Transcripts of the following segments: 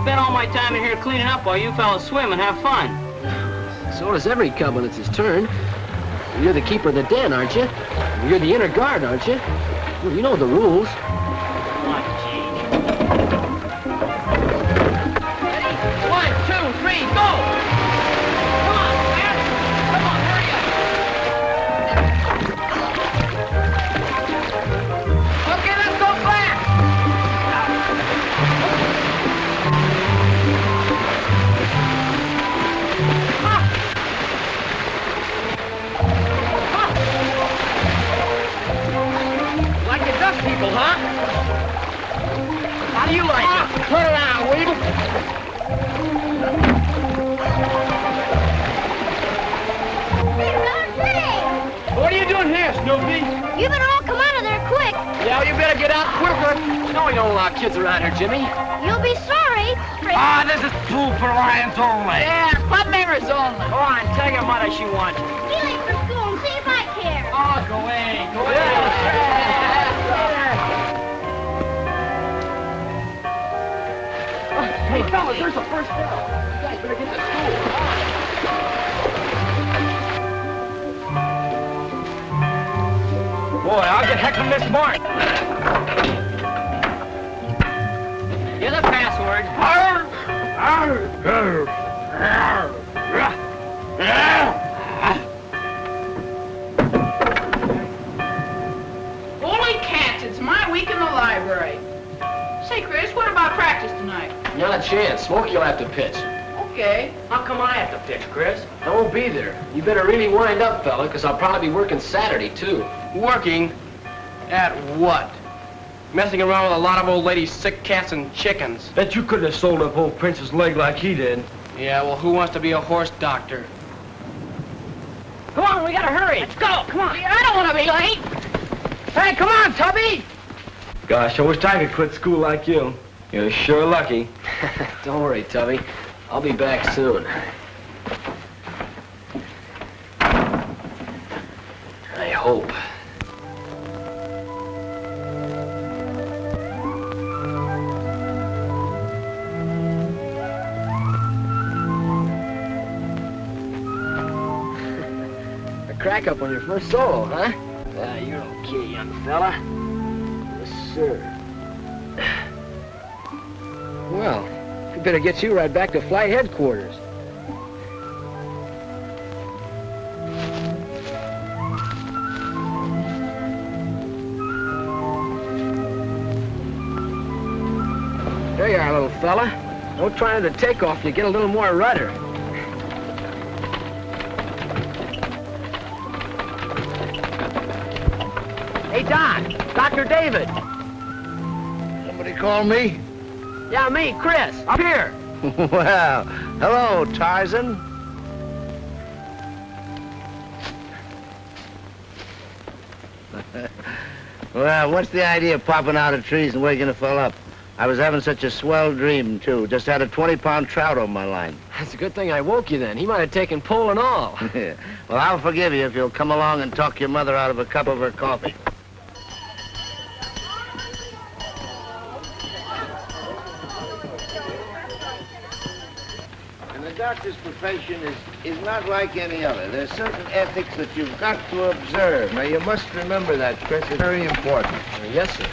spend all my time in here cleaning up while you fellas swim and have fun. So does every cub when it's his turn. You're the keeper of the den, aren't you? You're the inner guard, aren't you? Well, you know the rules. Come on, Gene. 1, 2, 3, go! Come on, man! Come on, hurry up! Okay, let's go fast! Like the duck people, huh? How do you like it? Turn around, Weedle. What are you doing here, Snoopy? You better all come out of there quick. Yeah, you better get out quicker. You know we don't allow kids around here, Jimmy. You'll be sorry. Ah, this is food for lions only. Yeah, club members only. Go on, tell your mother she wants you. Be late for school and see if I care. Oh, go away. Go away. Hey, fellas, there's the first bell. You guys better get to school. Boy, I'll get heckling this Martin. You're the password. Holy cats, it's my week in the library. Say, Chris, what about practice tonight? Not a chance. Smokey will have to pitch. Okay. How come I have to pitch, Chris? I won't be there. You better really wind up, fella, because I'll probably be working Saturday, too. Working? At what? Messing around with a lot of old ladies' sick cats and chickens. Bet you couldn't have sold up old Prince's leg like he did. Yeah, well, who wants to be a horse doctor? Come on, we gotta hurry. Let's go. Come on. I don't want to be late. Hey, come on, Tubby. Gosh, I wish I could quit school like you. You're sure lucky. Don't worry, Tubby. I'll be back soon. I hope. A crack up on your first solo, huh? You're okay, young fella. Yes, sir. Well, we better get you right back to flight headquarters. There you are, little fella. Don't try to take off, you get a little more rudder. Hey, Doc, Dr. David. Somebody call me? Yeah, me, Chris. Up here. Well, hello, Tarzan. Well, what's the idea of popping out of trees and waking a fella up? I was having such a swell dream, too. Just had a 20-pound trout on my line. That's a good thing I woke you then. He might have taken pole and all. Well, I'll forgive you if you'll come along and talk your mother out of a cup of her coffee. And the doctor's profession is not like any other. There's certain ethics that you've got to observe. Now, you must remember that, Chris. It's very important. Yes, sir.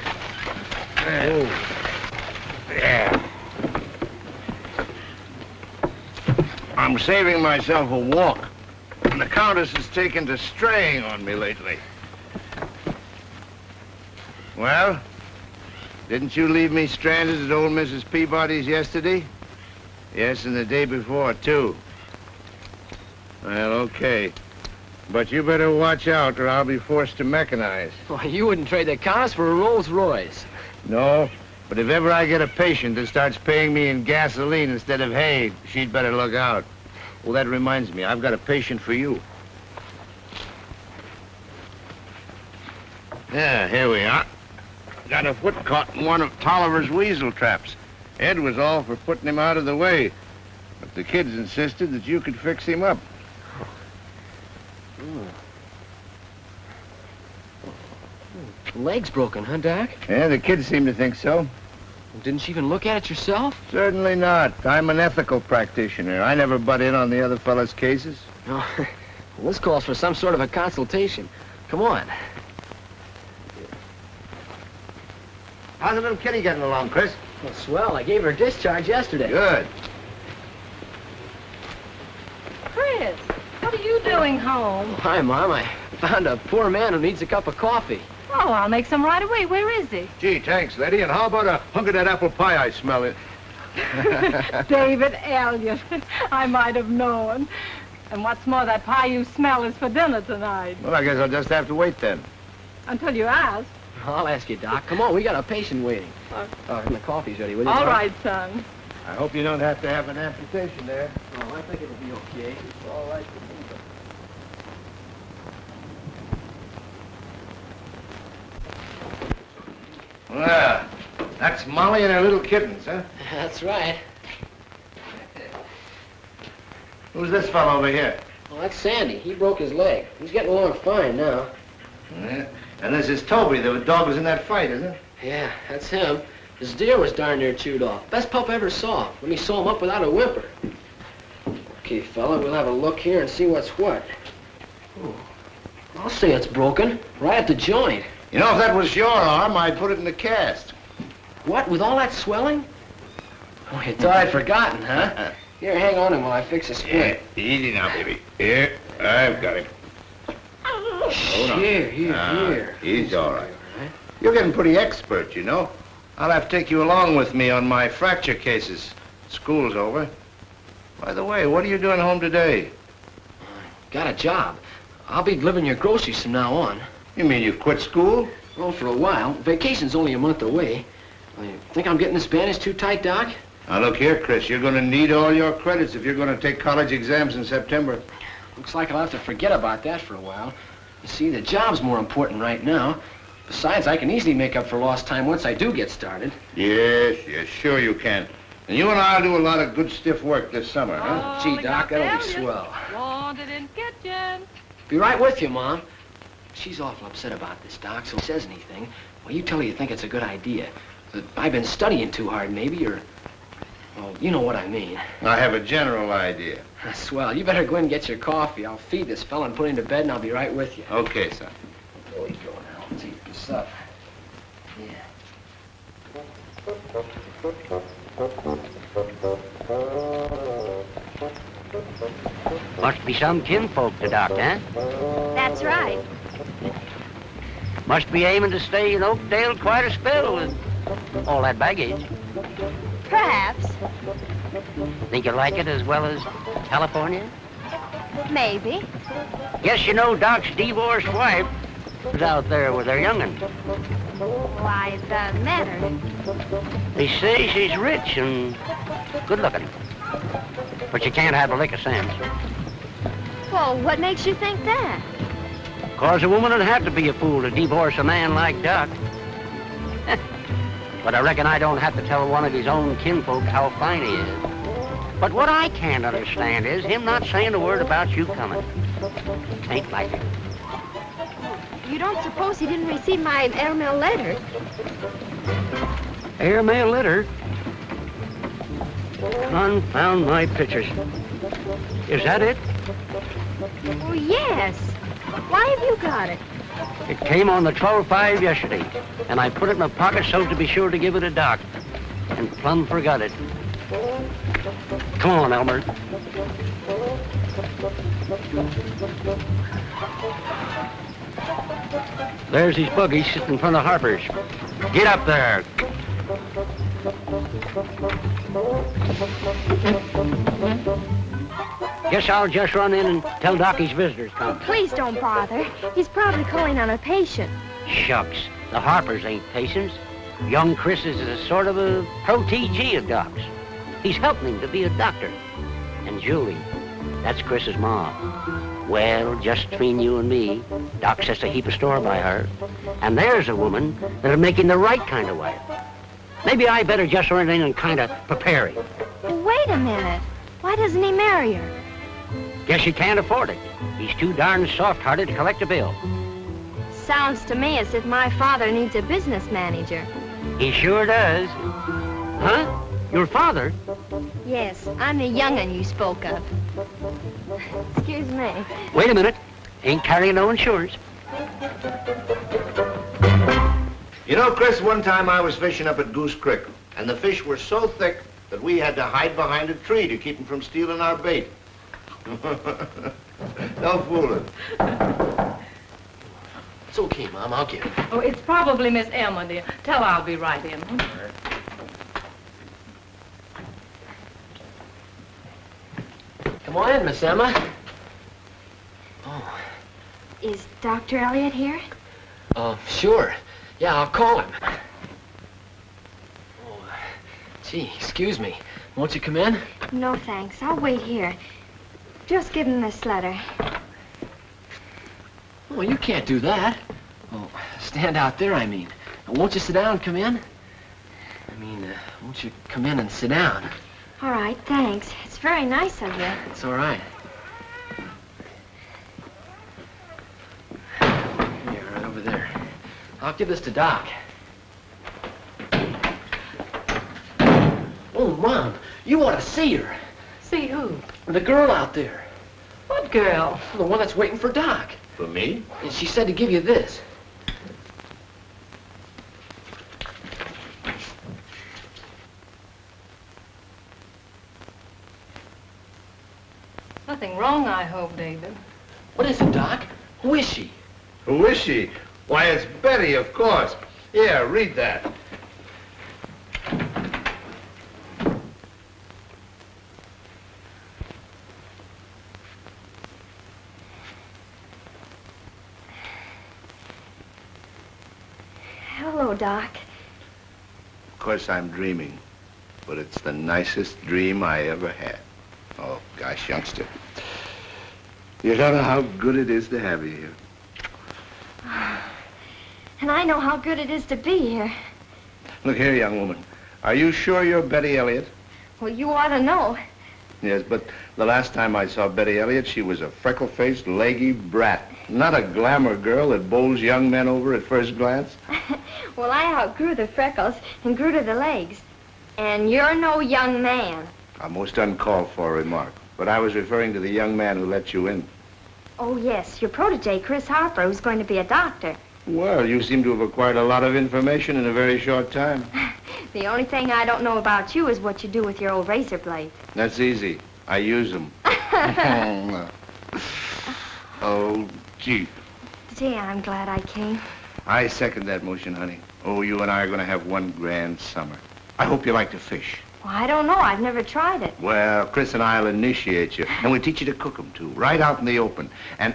Oh. Yeah. I'm saving myself a walk. And the Countess has taken to straying on me lately. Well, didn't you leave me stranded at old Mrs. Peabody's yesterday? Yes, and the day before, too. Well, okay. But you better watch out or I'll be forced to mechanize. Why, you wouldn't trade the Countess for a Rolls Royce. No, but if ever I get a patient that starts paying me in gasoline instead of hay, she'd better look out. Well, that reminds me, I've got a patient for you. Yeah, here we are. Got a foot caught in one of Tolliver's weasel traps. Ed was all for putting him out of the way, but the kids insisted that you could fix him up. Leg's broken, huh, Doc? Yeah, the kids seem to think so. Didn't you even look at it yourself? Certainly not. I'm an ethical practitioner. I never butt in on the other fella's cases. No. Well, this calls for some sort of a consultation. Come on. How's the little kitty getting along, Chris? Well, swell. I gave her a discharge yesterday. Good. Chris, what are you doing home? Hi, Mom. I found a poor man who needs a cup of coffee. Oh, I'll make some right away. Where is he? Gee, thanks, lady. And how about a hunk of that apple pie I smell it? David Elliott. I might have known. And what's more, that pie you smell is for dinner tonight. Well, I guess I'll just have to wait then. Until you ask. I'll ask you, Doc. Come on, we got a patient waiting. And the coffee's ready, will you? All Doc? right, son. I hope you don't have to have an amputation there. Oh, I think it'll be okay. It's all right for me. Well, that's Molly and her little kittens, huh? That's right. Who's this fellow over here? Well, that's Sandy. He broke his leg. He's getting along fine now. Yeah. And this is Toby. The dog was in that fight, isn't it? Yeah, that's him. His deer was darn near chewed off. Best pup I ever saw. Let me sew him up without a whimper. Okay, fella, we'll have a look here and see what's what. Ooh. I'll say it's broken. Right at the joint. You know, if that was your arm, I'd put it in the cast. What, with all that swelling? Oh, you thought I'd forgotten, huh? Here, hang on him while I fix a splint. Yeah, easy now, baby. Here, I've got him. Hold on. Here. He's all right. You're getting pretty expert, you know. I'll have to take you along with me on my fracture cases. School's over. By the way, what are you doing home today? Got a job. I'll be delivering your groceries from now on. You mean you quit school? Well, for a while. Vacation's only a month away. You think I'm getting the Spanish too tight, Doc? Now, look here, Chris. You're going to need all your credits if you're going to take college exams in September. Looks like I'll have to forget about that for a while. You see, the job's more important right now. Besides, I can easily make up for lost time once I do get started. Yes, sure you can. And you and I'll do a lot of good stiff work this summer, huh? Gee, Doc, that'll be swell. Wanted in kitchen. Be right with you, Mom. She's awful upset about this, Doc, so if she says anything, well, you tell her you think it's a good idea. That I've been studying too hard, maybe, or... Well, you know what I mean. I have a general idea. Swell. You better go in and get your coffee. I'll feed this fella and put him to bed, and I'll be right with you. Okay, son. There you go now. Let's eat this up. Yeah. Must be some kinfolk to Doc, huh? That's right. Must be aiming to stay in Oakdale quite a spell with all that baggage. Perhaps. Think you like it as well as California? Maybe. Guess you know Doc's divorced wife is out there with her young'un. Why, it doesn't matter. They say she's rich and good-looking. But you can't have a lick of sense. Well, what makes you think that? 'Cause a woman would have to be a fool to divorce a man like Doc. But I reckon I don't have to tell one of his own kinfolk how fine he is. But what I can't understand is him not saying a word about you coming. Ain't like it. You don't suppose he didn't receive my airmail letter? Airmail letter? Confound my pictures. Is that it? Oh, yes. Why have you got it? It came on the 12/5 yesterday, and I put it in my pocket so to be sure to give it to Doc. And plumb forgot it. Come on, Elmer. There's his buggy sitting in front of Harper's. Get up there. Guess I'll just run in and tell Doc his visitor's come. Please don't bother. He's probably calling on a patient. Shucks, the Harpers ain't patients. Young Chris is a sort of a pro-TG of Doc's. He's helping him to be a doctor. And Julie, that's Chris's mom. Well, just between you and me, Doc sets a heap of store by her. And there's a woman that'll make him the right kind of wife. Maybe I better just run in and kind of prepare him. Wait a minute. Why doesn't he marry her? Guess he can't afford it. He's too darn soft-hearted to collect a bill. Sounds to me as if my father needs a business manager. He sure does. Huh? Your father? Yes, I'm the young'un you spoke of. Excuse me. Wait a minute. Ain't carrying no insurance. You know, Chris, one time I was fishing up at Goose Creek, and the fish were so thick that we had to hide behind a tree to keep them from stealing our bait. No fooling. It's okay, Mom. I'll get it. Oh, it's probably Miss Emma, dear. Tell her I'll be right in. Come on in, Miss Emma. Oh. Is Dr. Elliott here? Sure. Yeah, I'll call him. Oh, gee, excuse me. Won't you come in? No, thanks. I'll wait here. Just give him this letter. Oh, you can't do that. Oh, stand out there, I mean. Won't you sit down and come in? I mean, won't you come in and sit down? All right, thanks. It's very nice of you. It's all right. Here, right over there. I'll give this to Doc. Oh, Mom, you ought to see her. See who? The girl out there. What girl? The one that's waiting for Doc. For me? And she said to give you this. Nothing wrong, I hope, David. What is it, Doc? Who is she? Who is she? Why, it's Betty, of course. Yeah, read that. Hello, Doc. Of course, I'm dreaming, but it's the nicest dream I ever had. Oh, gosh, youngster. You don't know how good it is to have you here. And I know how good it is to be here. Look here, young woman. Are you sure you're Betty Elliott? Well, you ought to know. Yes, but the last time I saw Betty Elliott, she was a freckle-faced, leggy brat. Not a glamour girl that bowls young men over at first glance. Well, I outgrew the freckles and grew to the legs. And you're no young man. A most uncalled for remark. But I was referring to the young man who let you in. Oh, yes, your protege, Chris Harper, who's going to be a doctor. Well, you seem to have acquired a lot of information in a very short time. The only thing I don't know about you is what you do with your old razor blades. That's easy. I use them. Oh, gee. Gee, I'm glad I came. I second that motion, honey. Oh, you and I are going to have one grand summer. I hope you like to fish. Well, I don't know. I've never tried it. Well, Chris and I will initiate you, and we'll teach you to cook them, too, right out in the open. And,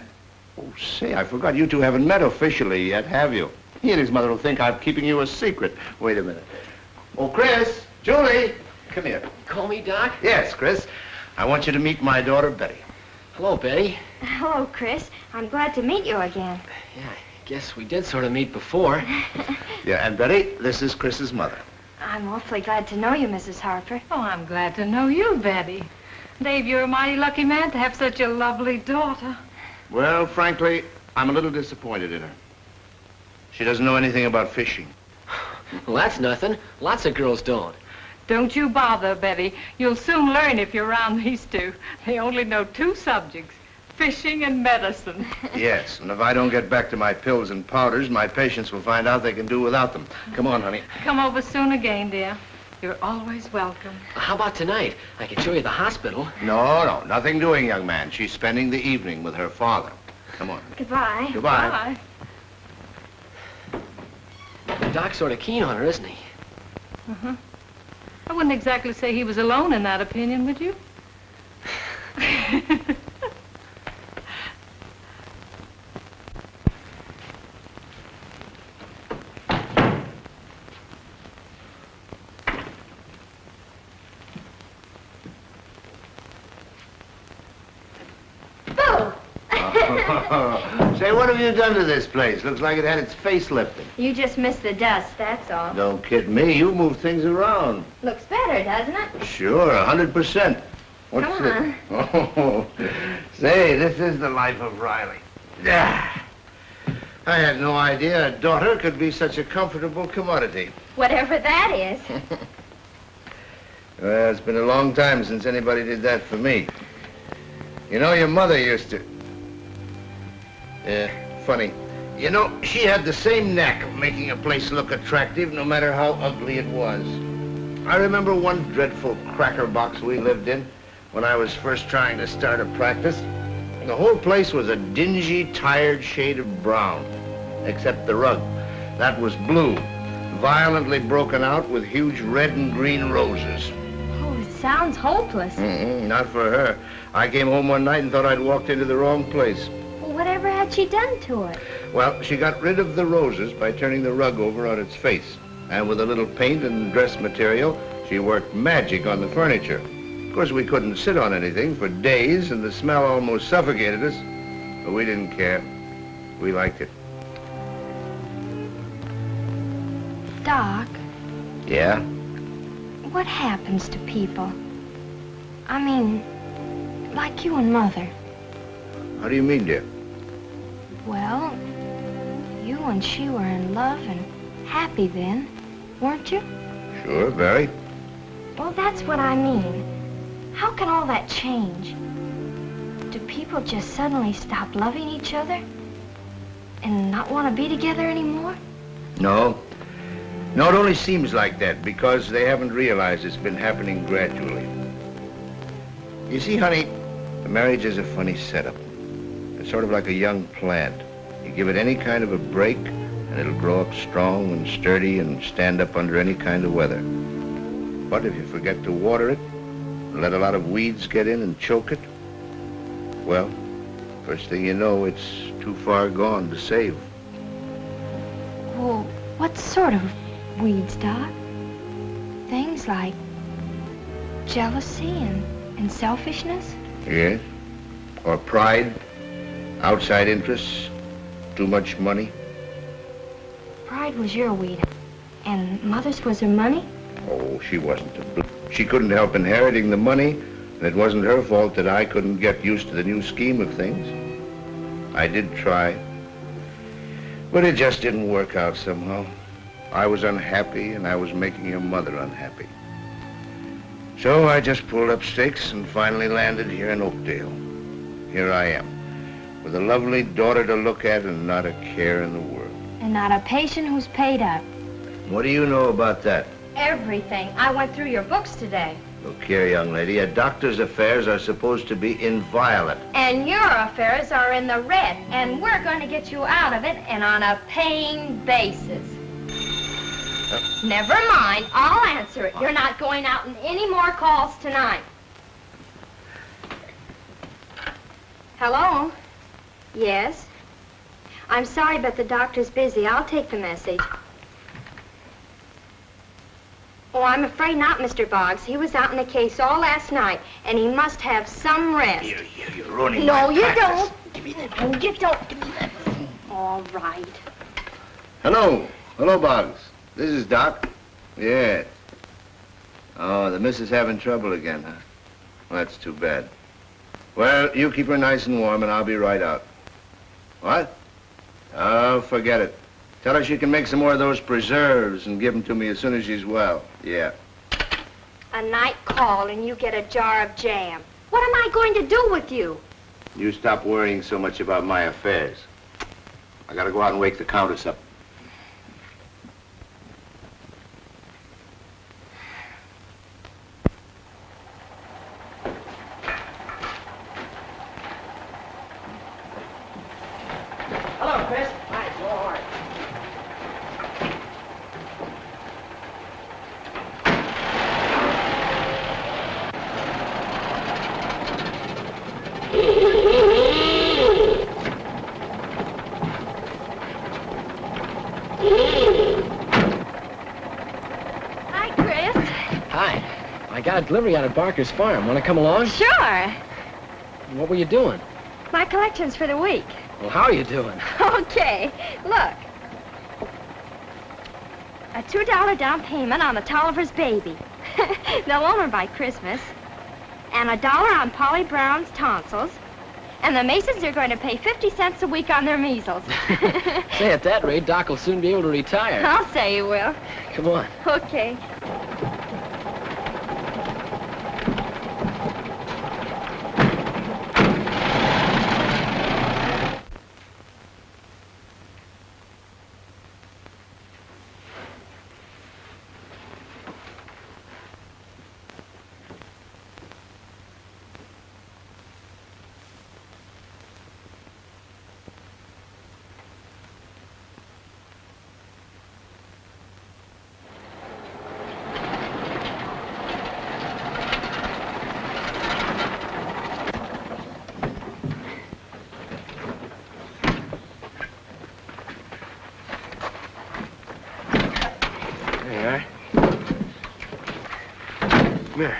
oh, say, I forgot, you two haven't met officially yet, have you? He and his mother will think I'm keeping you a secret. Wait a minute. Oh, Chris, Julie, come here. Call me Doc? Yes, Chris. I want you to meet my daughter, Betty. Hello, Betty. Hello, Chris. I'm glad to meet you again. Yeah, I guess we did sort of meet before. Yeah, and Betty, this is Chris's mother. I'm awfully glad to know you, Mrs. Harper. Oh, I'm glad to know you, Betty. Dave, you're a mighty lucky man to have such a lovely daughter. Well, frankly, I'm a little disappointed in her. She doesn't know anything about fishing. Well, that's nothing. Lots of girls don't. Don't you bother, Betty. You'll soon learn if you're around these two. They only know two subjects, fishing and medicine. Yes, and if I don't get back to my pills and powders, my patients will find out they can do without them. Come on, honey. Come over soon again, dear. You're always welcome. How about tonight? I can show you the hospital. No, nothing doing, young man. She's spending the evening with her father. Come on. Goodbye. Goodbye. Bye. The Doc's sort of keen on her, isn't he? Uh-huh. I wouldn't exactly say he was alone in that opinion, would you? Say, what have you done to this place? Looks like it had its facelifting. You just missed the dust, that's all. Don't kid me. You move things around. Looks better, doesn't it? Sure, 100%. What's Come this? on. Oh, say, this is the life of Riley. Ah, I had no idea a daughter could be such a comfortable commodity. Whatever that is. Well, it's been a long time since anybody did that for me. You know, your mother used to... Yeah, funny. You know, she had the same knack of making a place look attractive no matter how ugly it was. I remember one dreadful cracker box we lived in when I was first trying to start a practice. The whole place was a dingy, tired shade of brown, except the rug. That was blue, violently broken out with huge red and green roses. Oh, it sounds hopeless. Not for her. I came home one night and thought I'd walked into the wrong place. Well, whatever had she done to it? Well, she got rid of the roses by turning the rug over on its face. And with a little paint and dress material, she worked magic on the furniture. Of course, we couldn't sit on anything for days, and the smell almost suffocated us. But we didn't care. We liked it. Doc, Yeah? what happens to people? I mean, like you and Mother. How do you mean, dear? Well, you and she were in love and happy then, weren't you? Sure, very. Well, that's what I mean. How can all that change? Do people just suddenly stop loving each other? And not want to be together anymore? No. No, it only seems like that because they haven't realized it's been happening gradually. You see, honey, a marriage is a funny setup. It's sort of like a young plant. You give it any kind of a break, and it'll grow up strong and sturdy and stand up under any kind of weather. But if you forget to water it, and let a lot of weeds get in and choke it, well, first thing you know, it's too far gone to save. Well, what sort of weeds, Doc? Things like jealousy and selfishness? Yes? Or pride, outside interests, too much money. Pride was your weed, and Mother's was her money? Oh, she wasn't to blame. She couldn't help inheriting the money, and it wasn't her fault that I couldn't get used to the new scheme of things. I did try, but it just didn't work out somehow. I was unhappy, and I was making your mother unhappy. So I just pulled up stakes and finally landed here in Oakdale. Here I am, with a lovely daughter to look at and not a care in the world. And not a patient who's paid up. What do you know about that? Everything. I went through your books today. Look here, young lady, a doctor's affairs are supposed to be inviolate. And your affairs are in the red, and we're going to get you out of it, and on a paying basis. Never mind, I'll answer it. You're not going out in any more calls tonight. Hello? Yes? I'm sorry, but the doctor's busy. I'll take the message. Oh, I'm afraid not, Mr. Boggs. He was out in a case all last night, and he must have some rest. You're ruining No, my you practice. don't. Give me that. No, you don't. Give me that. All right. Hello. Hello, Boggs. This is Doc. Yeah. Oh, the missus having trouble again, huh? Well, that's too bad. Well, you keep her nice and warm, and I'll be right out. What? Oh, forget it. Tell her she can make some more of those preserves and give them to me as soon as she's well. Yeah. A night call, and you get a jar of jam. What am I going to do with you? You stop worrying so much about my affairs. I gotta go out and wake the Countess up. Hello, Chris. Hi, it's all right. Hi, Chris. Hi. I got a delivery out at Barker's farm. Want to come along? Sure. What were you doing? My collections for the week. Well, how are you doing? Okay, look. A $2 down payment on the Tolliver's baby. They'll own her by Christmas. And $1 on Polly Brown's tonsils. And the Masons are going to pay 50 cents a week on their measles. Say, at that rate, Doc will soon be able to retire. I'll say you will. Come on. Okay. here.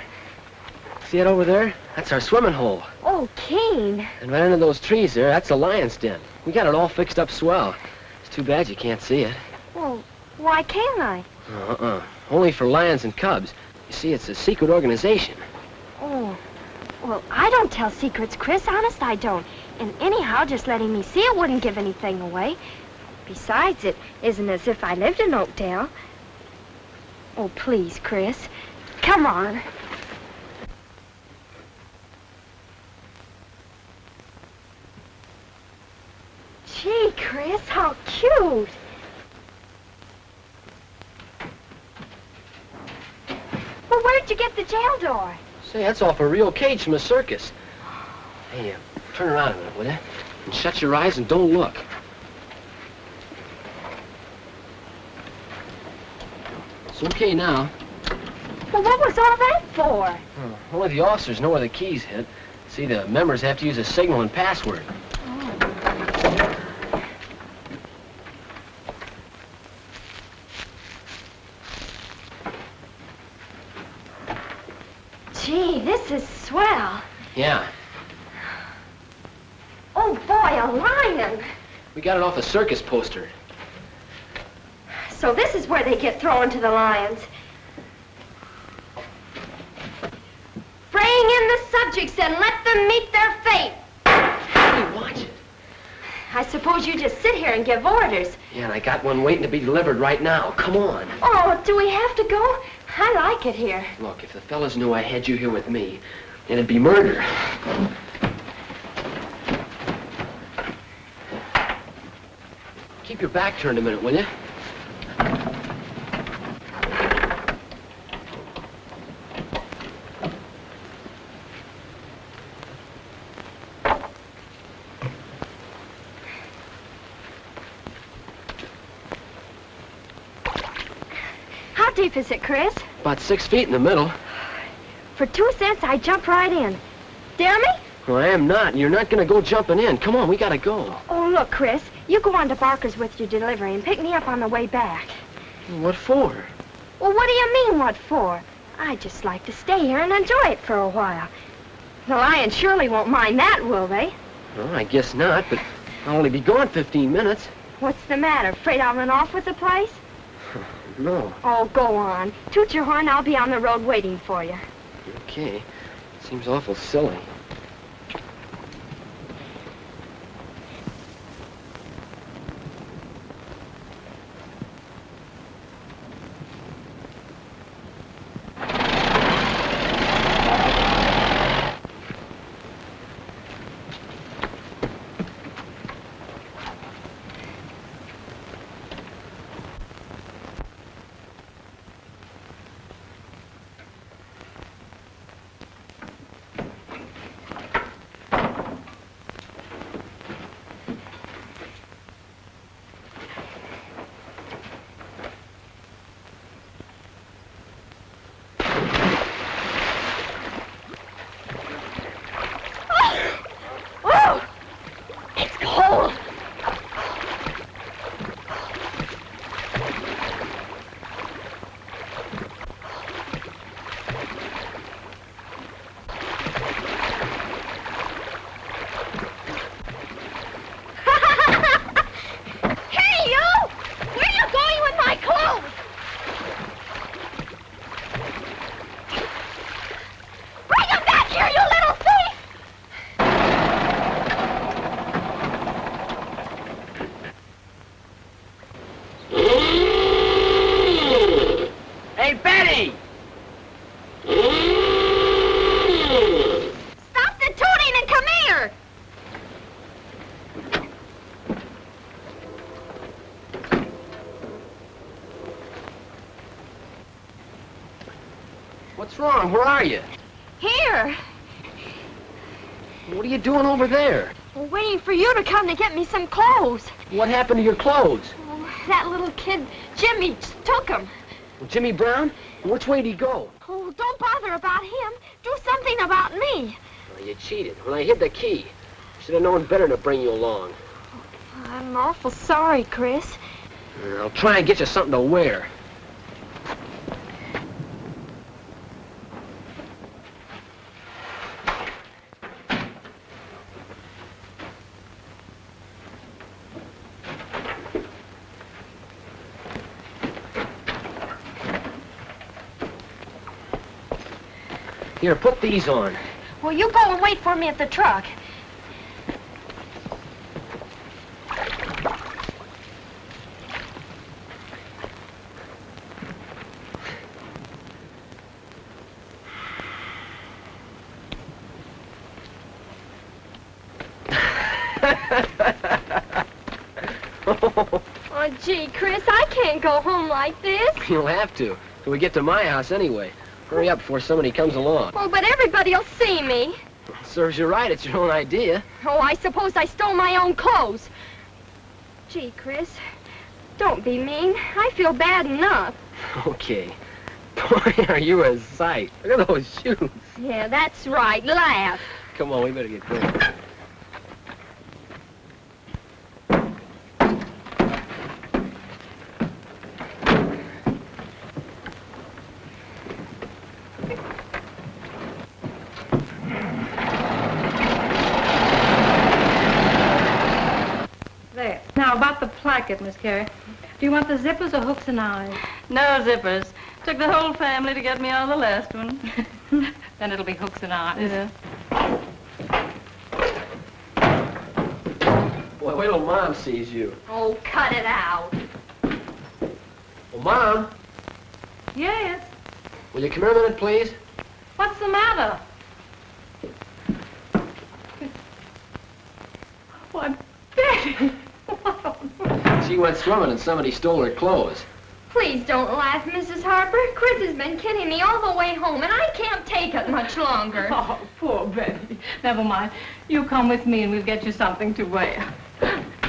See it over there? That's our swimming hole. Oh, Kane. And right under those trees there, that's the lion's den. We got it all fixed up swell. It's too bad you can't see it. Well, why can't I? Only for lions and cubs. You see, it's a secret organization. Oh, well, I don't tell secrets, Chris. Honest, I don't. And anyhow, just letting me see it wouldn't give anything away. Besides, it isn't as if I lived in Oakdale. Oh, please, Chris. Come on. Gee, Chris, how cute. Well, where'd you get the jail door? Say, that's off a real cage from a circus. Hey, turn around a minute, will you? And shut your eyes and don't look. It's okay now. Well, what was all that for? Only the officers know where the keys hit. See, the members have to use a signal and password. Gee, this is swell. Yeah. Oh, boy, a lion. We got it off a circus poster. So this is where they get thrown to the lions. Bring in the subjects and let them meet their fate. Hey, watch it. I suppose you just sit here and give orders. Yeah, and I got one waiting to be delivered right now. Come on. Oh, do we have to go? I like it here. Look, if the fellas knew I had you here with me, it'd be murder. Keep your back turned a minute, will you? How deep is it, Chris? About 6 feet in the middle. For 2 cents, I jump right in. Dare me? Well, I am not, and you're not gonna go jumping in. Come on, we gotta go. Oh, look, Chris. You go on to Barker's with your delivery and pick me up on the way back. What for? Well, what do you mean, what for? I'd just like to stay here and enjoy it for a while. The lions surely won't mind that, will they? Well, I guess not, but I'll only be gone 15 minutes. What's the matter? Afraid I'll run off with the place? No. Oh, go on. Toot your horn, I'll be on the road waiting for you. Okay. Seems awful silly. Hey, Betty! Stop the tooting and come here! What's wrong? Where are you? Here. What are you doing over there? We're waiting for you to come to get me some clothes. What happened to your clothes? Oh, that little kid, Jimmy, took them. Well, Jimmy Brown? Which way did he go? Oh, don't bother about him. Do something about me. Well, you cheated. When I hid the key, should have known better to bring you along. I'm awful sorry, Chris. I'll try and get you something to wear. Here, put these on. Well, you go and wait for me at the truck. Oh, gee, Chris, I can't go home like this. You'll have to, till we get to my house anyway. Hurry up before somebody comes along. Oh, but everybody'll see me. Serves you right, it's your own idea. Oh, I suppose I stole my own clothes. Gee, Chris, don't be mean. I feel bad enough. Okay. Boy, are you a sight. Look at those shoes. Yeah, that's right. Laugh. Come on, we better get going. There. Now, about the placket, Miss Carey. Do you want the zippers or hooks and eyes? No zippers. Took the whole family to get me out of the last one. Then it'll be hooks and eyes. Yeah. Boy, wait till Mom sees you. Oh, cut it out. Well, Mom, Yes. will you come here a minute, please? What's the matter? Why, Betty! She went swimming and somebody stole her clothes. Please don't laugh, Mrs. Harper. Chris has been kidding me all the way home, and I can't take it much longer. Oh, poor Betty. Never mind. You come with me and we'll get you something to wear.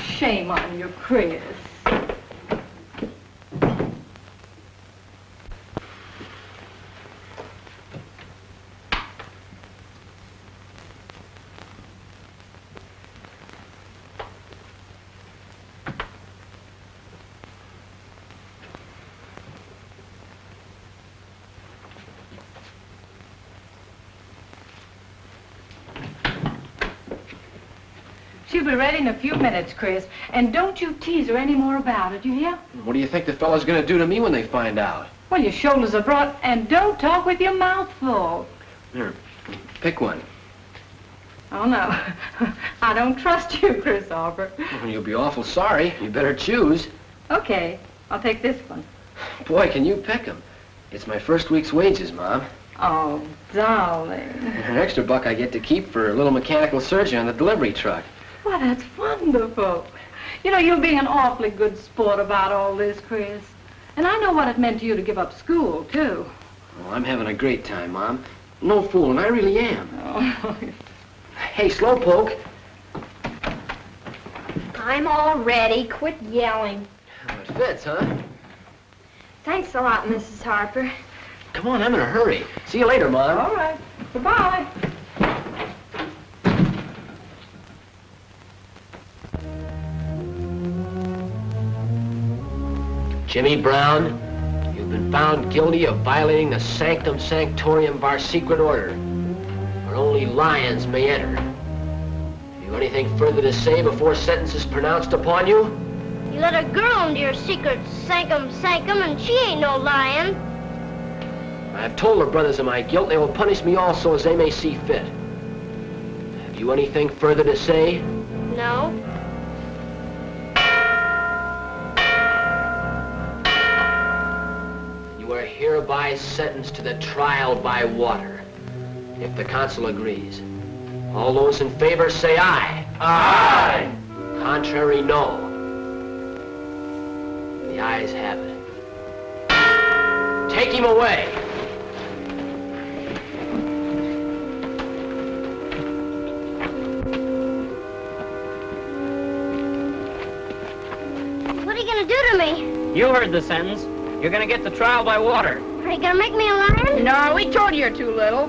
Shame on you, Chris. She'll be ready in a few minutes, Chris. And don't you tease her any more about it, you hear? What do you think the fella's gonna do to me when they find out? Well, your shoulders are broad, and don't talk with your mouth full. Here, pick one. Oh, no. I don't trust you, Chris Harper. Well, you'll be awful sorry. You better choose. Okay, I'll take this one. Boy, can you pick 'em. It's my first week's wages, Mom. Oh, darling. An extra buck I get to keep for a little mechanical surgery on the delivery truck. Well, that's wonderful. You know, you're being an awfully good sport about all this, Chris. And I know what it meant to you to give up school, too. Well, I'm having a great time, Mom. No fooling, I really am. Oh. Hey, Slowpoke. I'm all ready. Quit yelling. It fits, huh? Thanks a lot, Mrs. Harper. Come on, I'm in a hurry. See you later, Mom. All right. Goodbye. Jimmy Brown, you've been found guilty of violating the sanctum sanctorum of our secret order, where only lions may enter. Have you anything further to say before sentence is pronounced upon you? You let a girl into your secret sanctum and she ain't no lion. I have told her brothers of my guilt. They will punish me also as they may see fit. Have you anything further to say? No. You are hereby sentenced to the trial by water, if the consul agrees. All those in favor say aye. Aye. Contrary, no. The ayes have it. Take him away. What are you gonna do to me? You heard the sentence. You're gonna get the trial by water. Are you gonna make me a lion? No, we told you you're too little.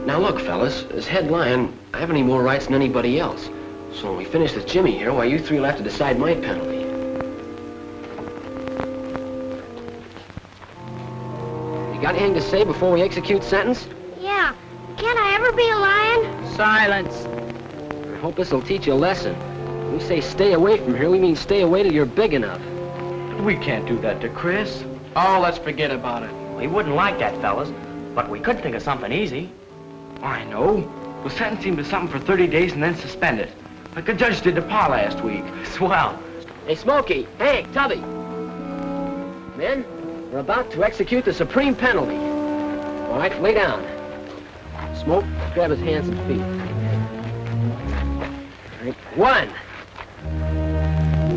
Now look, fellas, as head lion, I have any more rights than anybody else. So when we finish with Jimmy here, why, you three will have to decide my penalty. You got anything to say before we execute sentence? Yeah. Can't I ever be a lion? Silence. I hope this will teach you a lesson. When we say stay away from here, we mean stay away till you're big enough. We can't do that to Chris. Oh, let's forget about it. We wouldn't like that, fellas, but we could think of something easy. I know. We'll sentence him to something for 30 days and then suspend it. Like the judge did to Pa last week. Swell. Hey, Smokey. Hey, Tubby. Men, we're about to execute the supreme penalty. All right, lay down. Smoke, grab his hands and feet. All right, 1,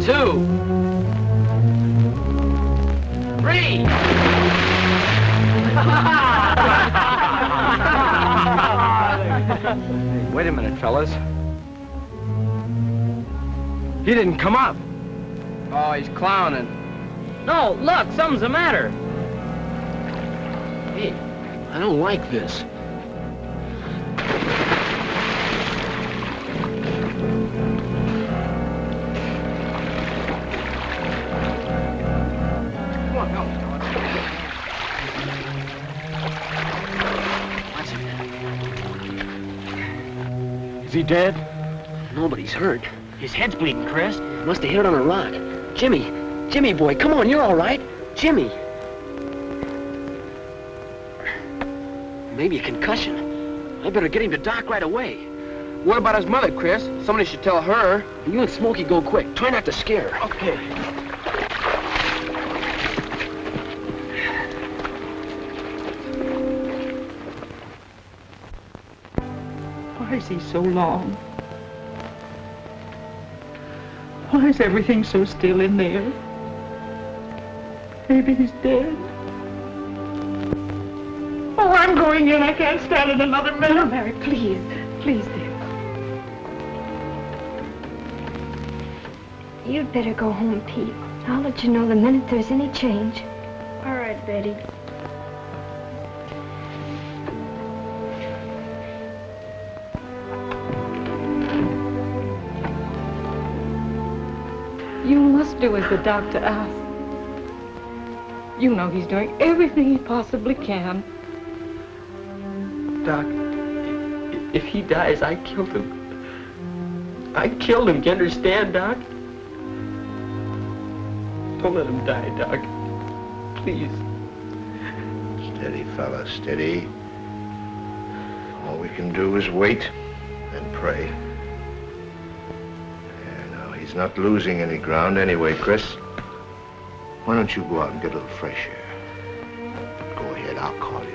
2, 3. Wait a minute, fellas. He didn't come up. Oh, he's clowning. No, look, something's the matter. Hey, I don't like this. Come on, help. Is he dead? Nobody's hurt. His head's bleeding, Chris. Must have hit it on a rock. Jimmy boy, come on, you're all right. Jimmy. Maybe a concussion. I better get him to Doc right away. What about his mother, Chris? Somebody should tell her. You and Smokey go quick. Try not to scare her. Okay. Why is he so long? Why is everything so still in there? Maybe he's dead. Oh, I'm going in. I can't stand it another minute. No, Mary, please. Please, dear. You'd better go home, Pete. I'll let you know the minute there's any change. All right, Betty. You must do as the doctor asks. You know he's doing everything he possibly can. Doc, if he dies, I killed him. I killed him, you understand, Doc? Don't let him die, Doc. Please. Steady, fella, steady. All we can do is wait and pray. He's not losing any ground anyway, Chris. Why don't you go out and get a little fresh air? Go ahead, I'll call you.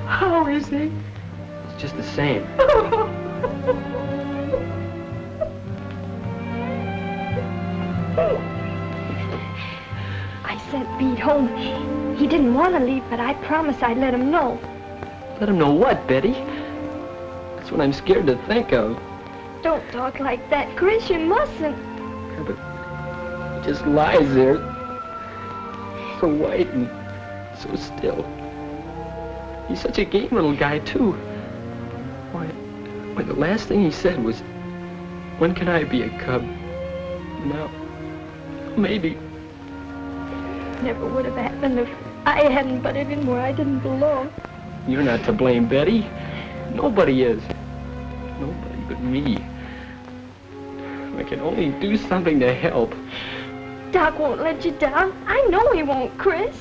How is he? It's just the same. I sent Pete home. He didn't want to leave, but I promised I'd let him know. Let him know what, Betty? That's what I'm scared to think of. Don't talk like that, Chris. You mustn't. Yeah, but he just lies there. So white and so still. He's such a game little guy, too. Why, the last thing he said was, when can I be a cub? Now, maybe. Never would have happened if I hadn't butted in where I didn't belong. You're not to blame, Betty. Nobody is. Nobody but me. I can only do something to help. Doc won't let you down. I know he won't, Chris.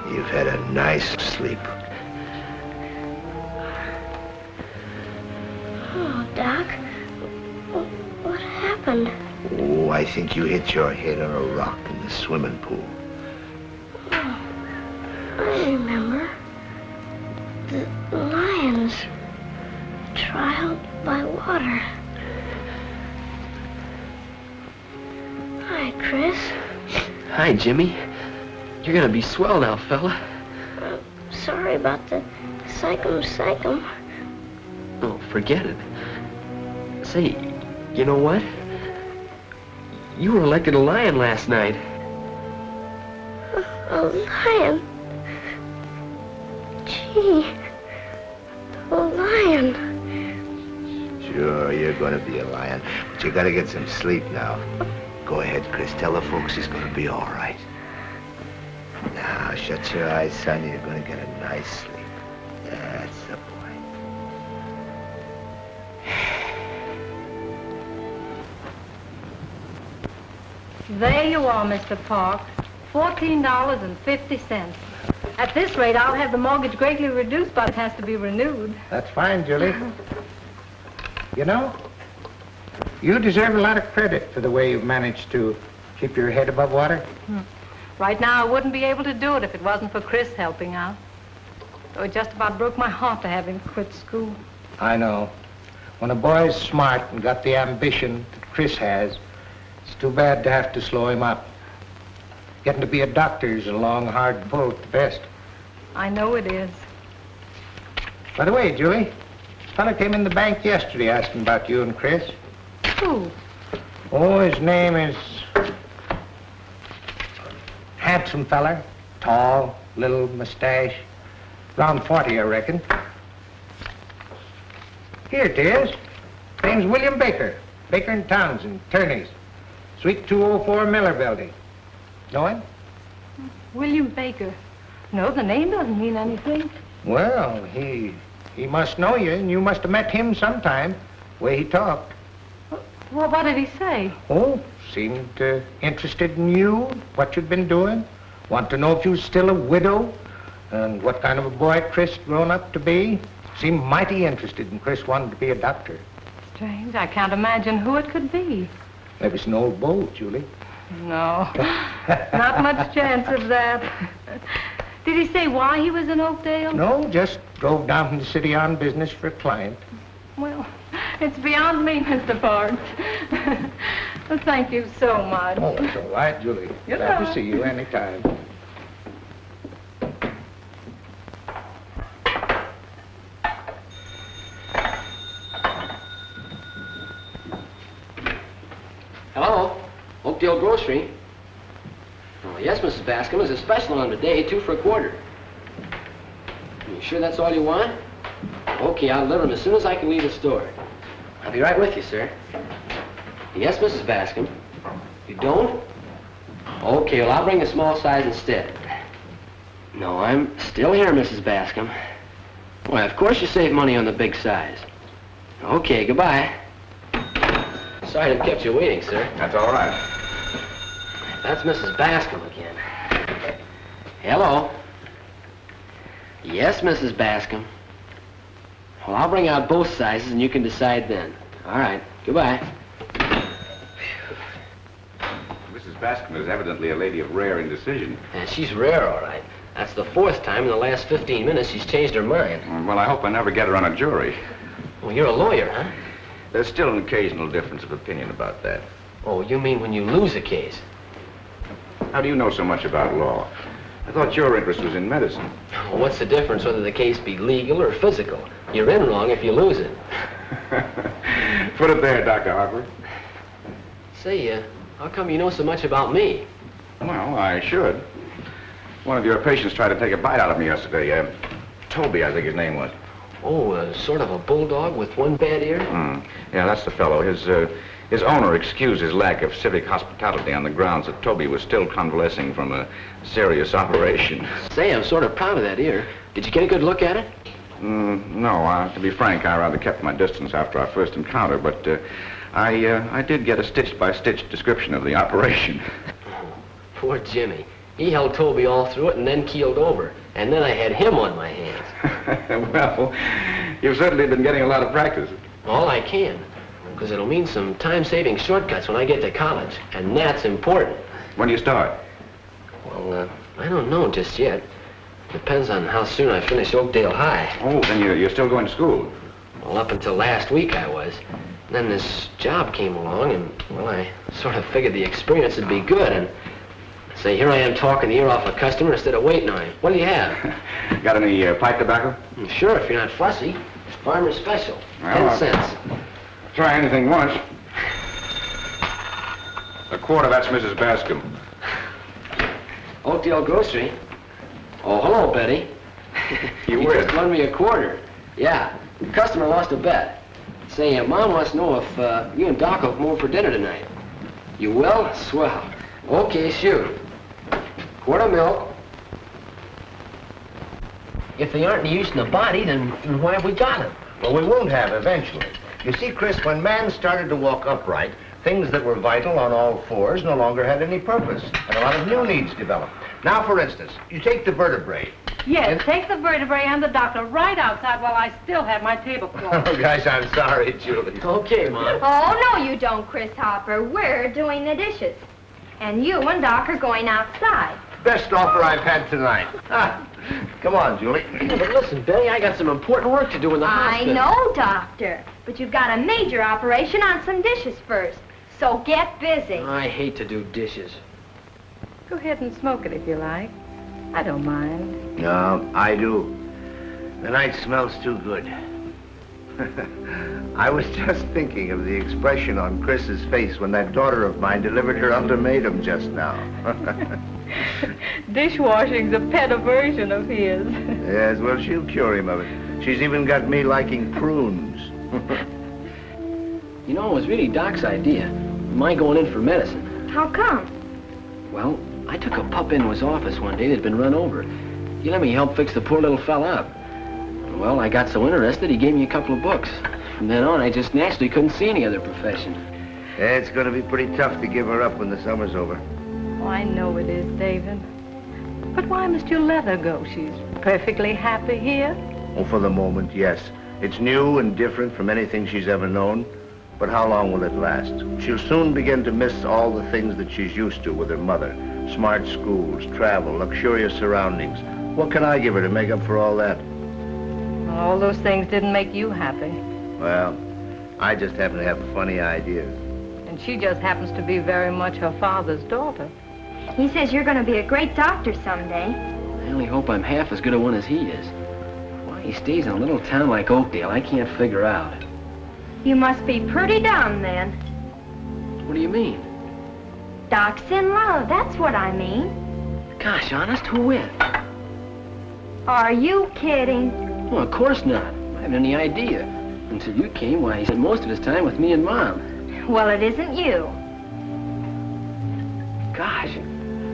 You've had a nice sleep. Oh, Doc. What happened? Oh, I think you hit your head on a rock in the swimming pool. I'm remember. The lions. Trial by water. Hi, Chris. Hi, Jimmy. You're gonna be swell now, fella. Sorry about the psychum. Oh, forget it. Say, you know what? You were elected a lion last night. A lion? Gee, a lion. Sure, you're gonna be a lion, but you gotta get some sleep now. Go ahead, Chris. Tell the folks he's gonna be all right. Now, shut your eyes, son. You're gonna get a nice sleep. That's the boy. There you are, Mr. Park. $14.50. At this rate, I'll have the mortgage greatly reduced, but it has to be renewed. That's fine, Julie. You know, you deserve a lot of credit for the way you've managed to keep your head above water. Right now, I wouldn't be able to do it if it wasn't for Chris helping out. Though it just about broke my heart to have him quit school. I know. When a boy's smart and got the ambition that Chris has, it's too bad to have to slow him up. Getting to be a doctor is a long, hard pull at the best. I know it is. By the way, Julie, this fellow came in the bank yesterday asking about you and Chris. Who? Oh, his name is... Handsome feller. Tall, little mustache. Around 40, I reckon. Here it is. Name's William Baker. Baker and Townsend, attorneys. Suite 204 Miller Building. Know him? William Baker. No, the name doesn't mean anything. Well, he must know you, and you must have met him sometime, the way he talked. Well, what did he say? Oh, seemed interested in you, what you'd been doing. Want to know if you was still a widow, and what kind of a boy Chris had grown up to be. Seemed mighty interested in Chris wanting to be a doctor. Strange, I can't imagine who it could be. Maybe it's an old beau, Julie. No, not much chance of that. Did he say why he was in Oakdale? No, just drove down from the city on business for a client. Well, it's beyond me, Mr. Parks. Well, thank you so much. Oh, that's all right, Julie. Good Glad night. to see you anytime. Hello? Oakdale Grocery? Oh, yes, Mrs. Bascom. There's a special on today, 2 for a quarter. You sure that's all you want? Okay, I'll deliver them as soon as I can leave the store. I'll be right with you, sir. Yes, Mrs. Bascom. You don't? Okay, well, I'll bring the small size instead. No, I'm still here, Mrs. Bascom. Well, of course you save money on the big size. Okay, goodbye. Sorry to have kept you waiting, sir. That's all right. That's Mrs. Bascom again. Hello? Yes, Mrs. Bascom. Well, I'll bring out both sizes and you can decide then. All right, goodbye. Mrs. Bascom is evidently a lady of rare indecision. And she's rare, all right. That's the 4th time in the last 15 minutes she's changed her mind. Well, I hope I never get her on a jury. Well, you're a lawyer, huh? There's still an occasional difference of opinion about that. Oh, you mean when you lose a case? How do you know so much about law? I thought your interest was in medicine. Well, what's the difference whether the case be legal or physical? You're in wrong if you lose it. Put it there, Dr. Harper. Say, how come you know so much about me? Well, I should. One of your patients tried to take a bite out of me yesterday. Toby, I think his name was. Oh, sort of a bulldog with one bad ear? Yeah, that's the fellow. His owner excused his lack of civic hospitality on the grounds that Toby was still convalescing from a serious operation. Say, I'm sort of proud of that ear. Did you get a good look at it? No, to be frank, I rather kept my distance after our first encounter, but I did get a stitch-by-stitch description of the operation. Poor Jimmy. He held Toby all through it and then keeled over. And then I had him on my hands. Well, you've certainly been getting a lot of practice. All I can. Because it'll mean some time-saving shortcuts when I get to college. And that's important. When do you start? Well, I don't know just yet. Depends on how soon I finish Oakdale High. Oh, then you're still going to school? Well, up until last week I was. Then this job came along, and, well, I sort of figured the experience would be good, and say, here I am talking the ear off a customer instead of waiting on him. What do you have? Got any pipe tobacco? Sure, if you're not fussy. Farmer's special. Well, 10 cents. Try anything once. A quarter, that's Mrs. Bascom. Oakdale Grocery. Oh, hello, Betty. You just won me a quarter. Yeah, the customer lost a bet. Say, Mom wants to know if you and Doc will come over for dinner tonight. You will? Swell. Okay, shoot. Quart of milk. If they aren't any use in the body, then why have we got them? Well, we won't have eventually. You see, Chris, when man started to walk upright, things that were vital on all fours no longer had any purpose, and a lot of new needs developed. Now, for instance, you take the vertebrae. Yes, take the vertebrae and the doctor right outside while I still have my tablecloth. Oh, guys, I'm sorry, Julie. Okay, Mom. Oh, no, you don't, Chris Harper. We're doing the dishes. And you and Doc are going outside. Best offer I've had tonight. Ah, come on, Julie. Yeah, but listen, Betty, I got some important work to do in the hospital. I know, Doctor. But you've got a major operation on some dishes first. So get busy. I hate to do dishes. Go ahead and smoke it if you like. I don't mind. No, I do. The night smells too good. I was just thinking of the expression on Chris's face when that daughter of mine delivered her ultimatum just now. Dishwashing's a pet aversion of his. Yes, well, she'll cure him of it. She's even got me liking prunes. You know, it was really Doc's idea. My going in for medicine. How come? Well, I took a pup into his office one day that'd been run over. He let me help fix the poor little fella up. Well, I got so interested, he gave me a couple of books. From then on, I just naturally couldn't see any other profession. Yeah, it's going to be pretty tough to give her up when the summer's over. Oh, I know it is, David. But why must you let her go? She's perfectly happy here. Oh, for the moment, yes. It's new and different from anything she's ever known. But how long will it last? She'll soon begin to miss all the things that she's used to with her mother. Smart schools, travel, luxurious surroundings. What can I give her to make up for all that? All those things didn't make you happy. Well, I just happen to have funny ideas. And she just happens to be very much her father's daughter. He says you're going to be a great doctor someday. I only hope I'm half as good a one as he is. Why he stays in a little town like Oakdale, I can't figure out. You must be pretty dumb, then. What do you mean? Doc's in love, that's what I mean. Gosh, honest, who with? Are you kidding? Well, of course not. I haven't any idea. Until you came, why, he spent most of his time with me and Mom. Well, it isn't you. Gosh,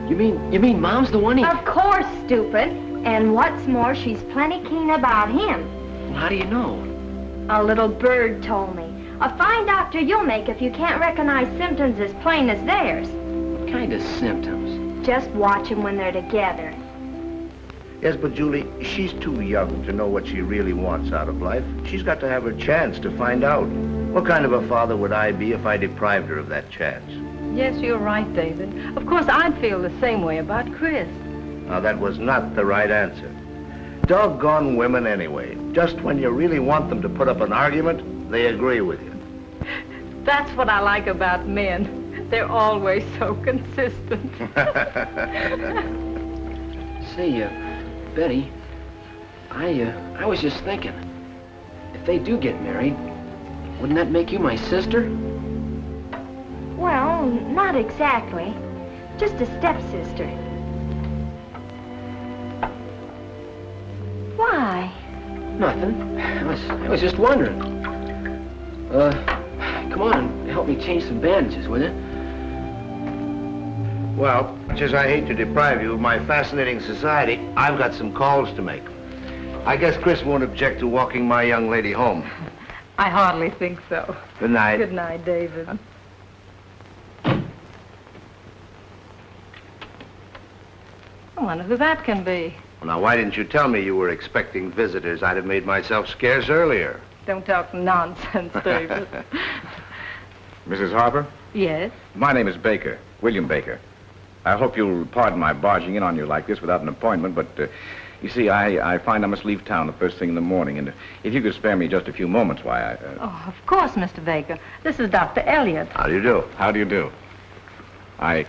you mean Mom's the one he... Of course, stupid. And what's more, she's plenty keen about him. Well, how do you know? A little bird told me. A fine doctor you'll make if you can't recognize symptoms as plain as theirs. What kind of symptoms? Just watch them when they're together. Yes, but Julie, she's too young to know what she really wants out of life. She's got to have her chance to find out. What kind of a father would I be if I deprived her of that chance? Yes, you're right, David. Of course, I'd feel the same way about Chris. Now, that was not the right answer. Doggone women anyway. Just when you really want them to put up an argument, they agree with you. That's what I like about men. They're always so consistent. Say, Betty, I was just thinking, if they do get married, wouldn't that make you my sister? Well, not exactly. Just a stepsister. Why? Nothing. I was just wondering. Come on and help me change some bandages, will you? Well, much as I hate to deprive you of my fascinating society, I've got some calls to make. I guess Chris won't object to walking my young lady home. I hardly think so. Good night. Good night, David. I wonder who that can be. Well, now, why didn't you tell me you were expecting visitors? I'd have made myself scarce earlier. Don't talk nonsense, David. Mrs. Harper? Yes? My name is Baker, William Baker. I hope you'll pardon my barging in on you like this without an appointment, but You see, I find I must leave town the first thing in the morning, and if you could spare me just a few moments, why, Oh, of course, Mr. Baker. This is Dr. Elliott. How do you do? How do you do? I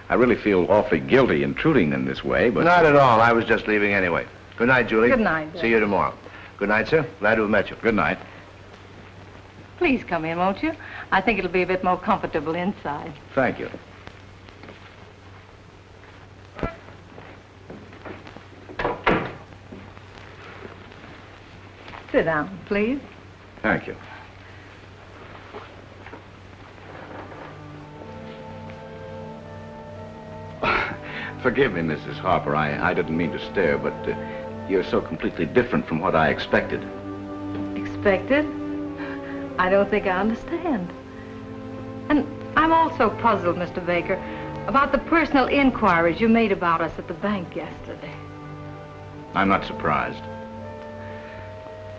really feel awfully guilty intruding in this way, but... Not at all. I was just leaving anyway. Good night, Julie. Good night. See you tomorrow. Good night, sir. Glad to have met you. Good night. Please come in, won't you? I think it'll be a bit more comfortable inside. Thank you. Sit down, please. Thank you. Forgive me, Mrs. Harper. I didn't mean to stare, but you're so completely different from what I expected. Expected? I don't think I understand. And I'm also puzzled, Mr. Baker, about the personal inquiries you made about us at the bank yesterday. I'm not surprised.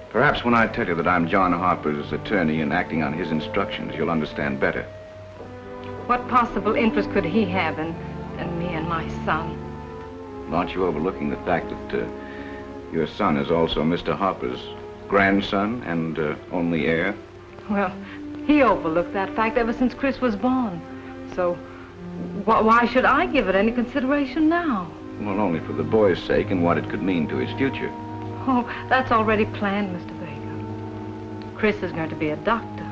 Perhaps when I tell you that I'm John Harper's attorney and acting on his instructions, you'll understand better. What possible interest could he have in me and my son? Aren't you overlooking the fact that your son is also Mr. Harper's grandson and only heir? Well, he overlooked that fact ever since Chris was born. So, why should I give it any consideration now? Well, only for the boy's sake and what it could mean to his future. Oh, that's already planned, Mr. Baker. Chris is going to be a doctor.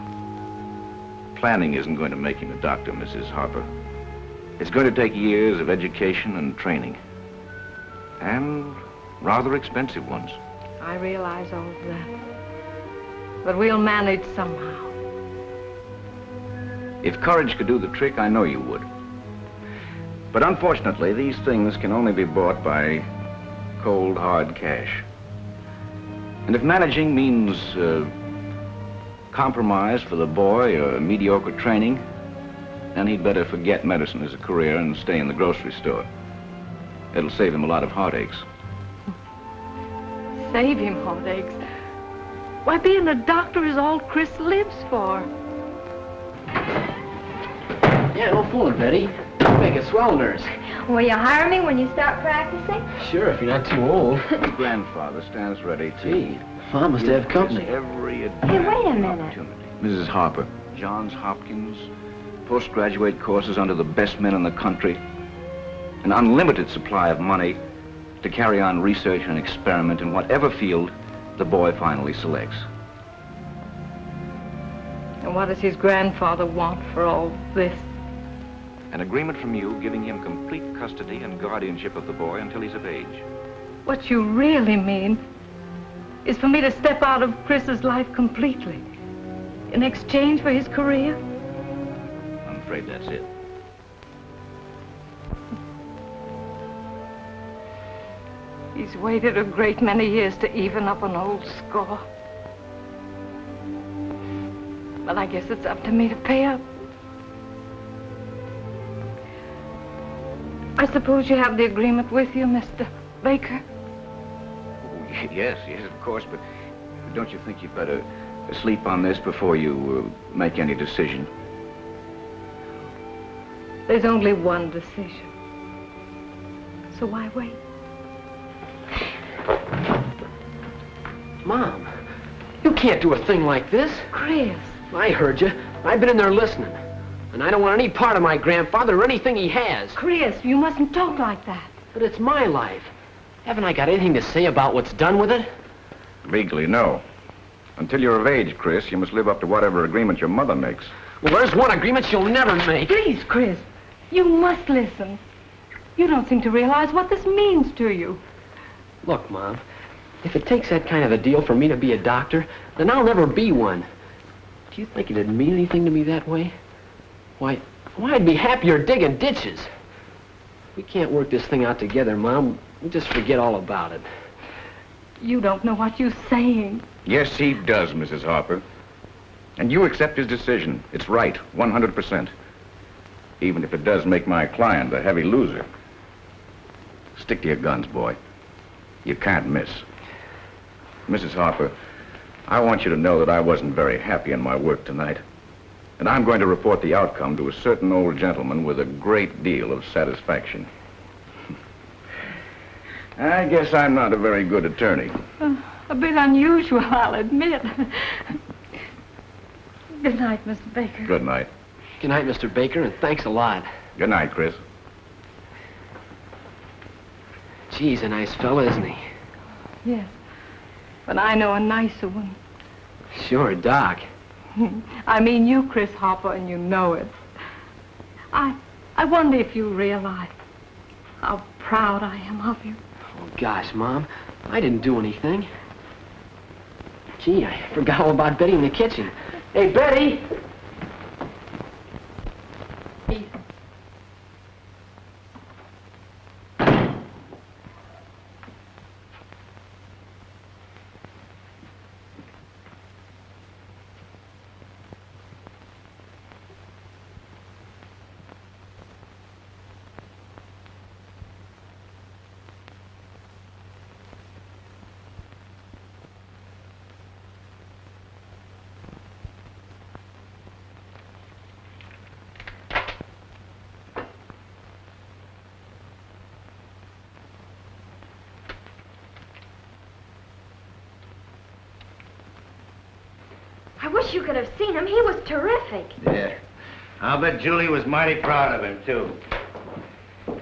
Planning isn't going to make him a doctor, Mrs. Harper. It's going to take years of education and training. And rather expensive ones. I realize all of that. But we'll manage somehow. If courage could do the trick, I know you would. But unfortunately, these things can only be bought by cold, hard cash. And if managing means compromise for the boy or mediocre training, then he'd better forget medicine as a career and stay in the grocery store. It'll save him a lot of heartaches. Save him heartaches? Why, being a doctor is all Chris lives for. Yeah, no fooling, Betty. You make a swell nurse. Will you hire me when you start practicing? Sure, if you're not too old. Your grandfather stands ready to... Gee, Mom must have company. Every Hey, wait a minute. opportunity. Mrs. Harper, Johns Hopkins, postgraduate courses under the best men in the country, an unlimited supply of money to carry on research and experiment in whatever field the boy finally selects. And what does his grandfather want for all this? An agreement from you giving him complete custody and guardianship of the boy until he's of age. What you really mean is for me to step out of Chris's life completely in exchange for his career? I'm afraid that's it. He's waited a great many years to even up an old score. But I guess it's up to me to pay up. I suppose you have the agreement with you, Mr. Baker? Oh, yes, of course, but don't you think you'd better sleep on this before you make any decision? There's only one decision. So why wait? Mom, you can't do a thing like this. Chris. I heard you. I've been in there listening. And I don't want any part of my grandfather or anything he has. Chris, you mustn't talk like that. But it's my life. Haven't I got anything to say about what's done with it? Legally, no. Until you're of age, Chris, you must live up to whatever agreement your mother makes. Well, there's one agreement she'll never make. Please, Chris, you must listen. You don't seem to realize what this means to you. Look, Mom, if it takes that kind of a deal for me to be a doctor, then I'll never be one. Do you think it'd mean anything to me that way? Why, I'd be happier digging ditches. We can't work this thing out together, Mom. We just forget all about it. You don't know what you're saying. Yes, he does, Mrs. Harper. And you accept his decision. It's right, 100%. Even if it does make my client a heavy loser. Stick to your guns, boy. You can't miss. Mrs. Harper, I want you to know that I wasn't very happy in my work tonight. And I'm going to report the outcome to a certain old gentleman with a great deal of satisfaction. I guess I'm not a very good attorney. A bit unusual, I'll admit. Good night, Mr. Baker. Good night. Good night, Mr. Baker, and thanks a lot. Good night, Chris. Gee, he's a nice fella, isn't he? Yes, but I know a nicer one. Sure, Doc. I mean you, Chris Harper, and you know it. I wonder if you realize how proud I am of you. Oh, gosh, Mom, I didn't do anything. Gee, I forgot all about Betty in the kitchen. Hey, Betty! I wish you could have seen him. He was terrific. Yeah. I'll bet Julie was mighty proud of him, too.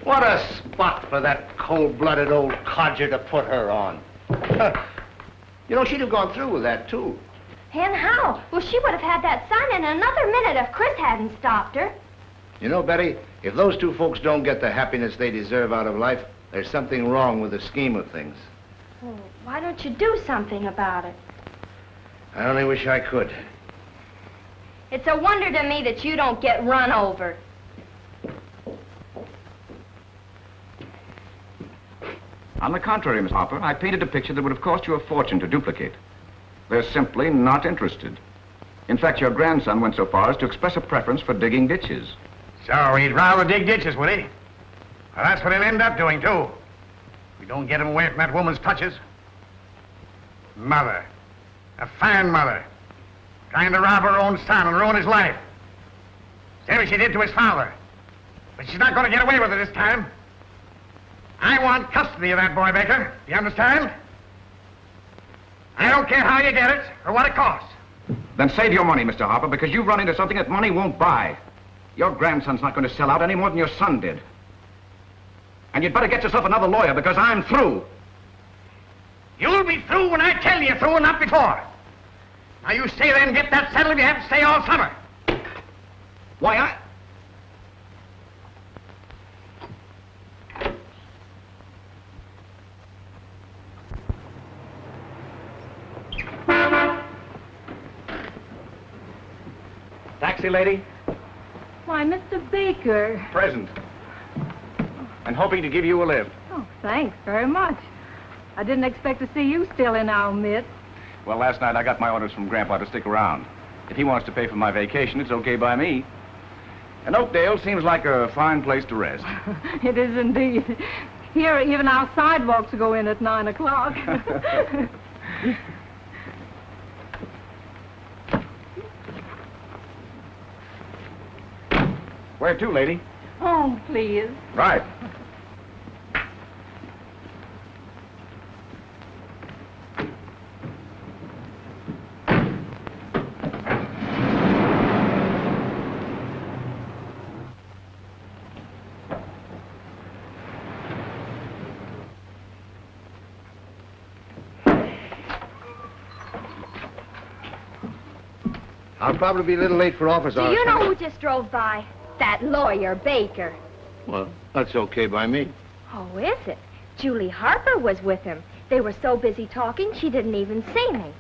What a spot for that cold-blooded old codger to put her on. You know, she'd have gone through with that, too. And how? Well, she would have had that sign in another minute if Chris hadn't stopped her. You know, Betty, if those two folks don't get the happiness they deserve out of life, there's something wrong with the scheme of things. Well, why don't you do something about it? I only wish I could. It's a wonder to me that you don't get run over. On the contrary, Miss Harper, I painted a picture that would have cost you a fortune to duplicate. They're simply not interested. In fact, your grandson went so far as to express a preference for digging ditches. So he'd rather dig ditches, would he? Well, that's what he'll end up doing, too. We don't get him away from that woman's touches. Mother. A fine mother. Trying to rob her own son and ruin his life. Same as she did to his father. But she's not going to get away with it this time. I want custody of that boy, Baker. Do you understand? I don't care how you get it or what it costs. Then save your money, Mr. Harper, because you've run into something that money won't buy. Your grandson's not going to sell out any more than your son did. And you'd better get yourself another lawyer, because I'm through. You'll be through when I tell you through and not before. Now you stay there and get that settled if you have to stay all summer. Why, Taxi lady? Why, Mr. Baker. Present. And hoping to give you a lift. Oh, thanks very much. I didn't expect to see you still in our midst. Well, last night I got my orders from Grandpa to stick around. If he wants to pay for my vacation, it's okay by me. And Oakdale seems like a fine place to rest. It is indeed. Here, even our sidewalks go in at 9 o'clock. Where to, lady? Oh, please. Right. I'll probably be a little late for office hours. Do you know who just drove by? That lawyer, Baker. Well, that's okay by me. Oh, is it? Julie Harper was with him. They were so busy talking, she didn't even see me.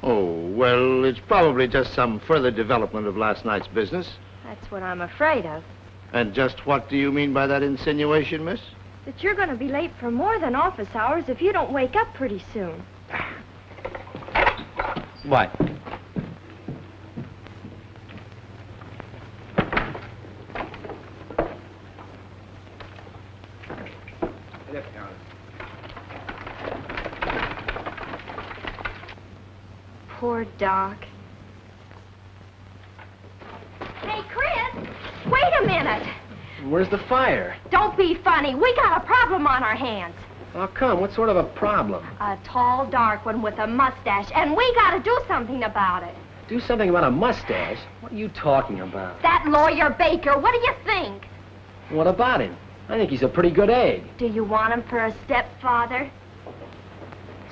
Oh, well, it's probably just some further development of last night's business. That's what I'm afraid of. And just what do you mean by that insinuation, miss? That you're going to be late for more than office hours if you don't wake up pretty soon. What? Poor Doc. Hey, Chris! Wait a minute! Where's the fire? Don't be funny. We got a problem on our hands. How come? What sort of a problem? A tall, dark one with a mustache, and we gotta do something about it. Do something about a mustache? What are you talking about? That lawyer Baker, what do you think? What about him? I think he's a pretty good egg. Do you want him for a stepfather?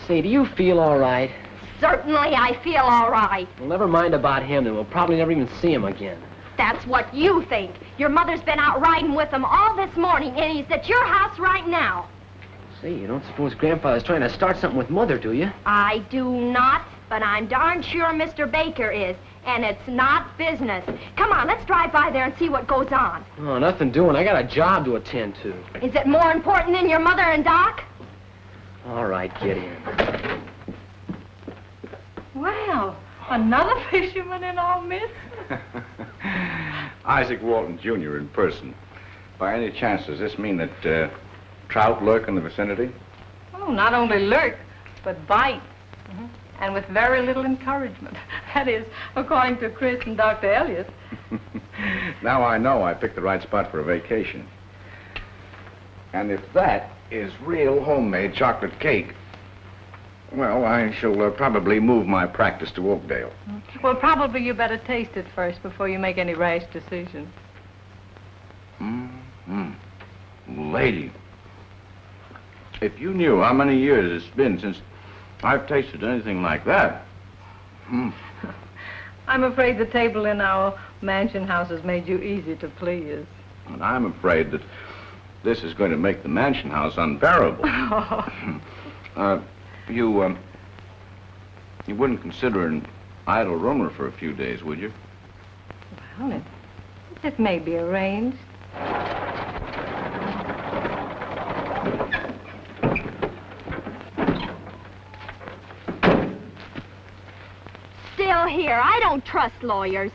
Say, do you feel all right? Certainly I feel all right. Well, never mind about him, then. We'll probably never even see him again. That's what you think. Your mother's been out riding with him all this morning, and he's at your house right now. Say, you don't suppose Grandfather's trying to start something with Mother, do you? I do not, but I'm darn sure Mr. Baker is, and it's not business. Come on, let's drive by there and see what goes on. Oh, nothing doing. I got a job to attend to. Is it more important than your mother and Doc? All right, get in. Well, another fisherman in our midst? Isaac Walton, Jr. in person. By any chance, does this mean that trout lurk in the vicinity? Oh, not only lurk, but bite. And with very little encouragement. That is, according to Chris and Dr. Elliott. Now I know I picked the right spot for a vacation. And if that is real homemade chocolate cake, well, I shall probably move my practice to Oakdale. Well, probably you better taste it first before you make any rash decisions. Lady, if you knew how many years it's been since I've tasted anything like that. I'm afraid the table in our mansion house has made you easy to please. And I'm afraid that this is going to make the mansion house unbearable. You wouldn't consider an idle roomer for a few days, would you? Well, it may be arranged. Still here. I don't trust lawyers.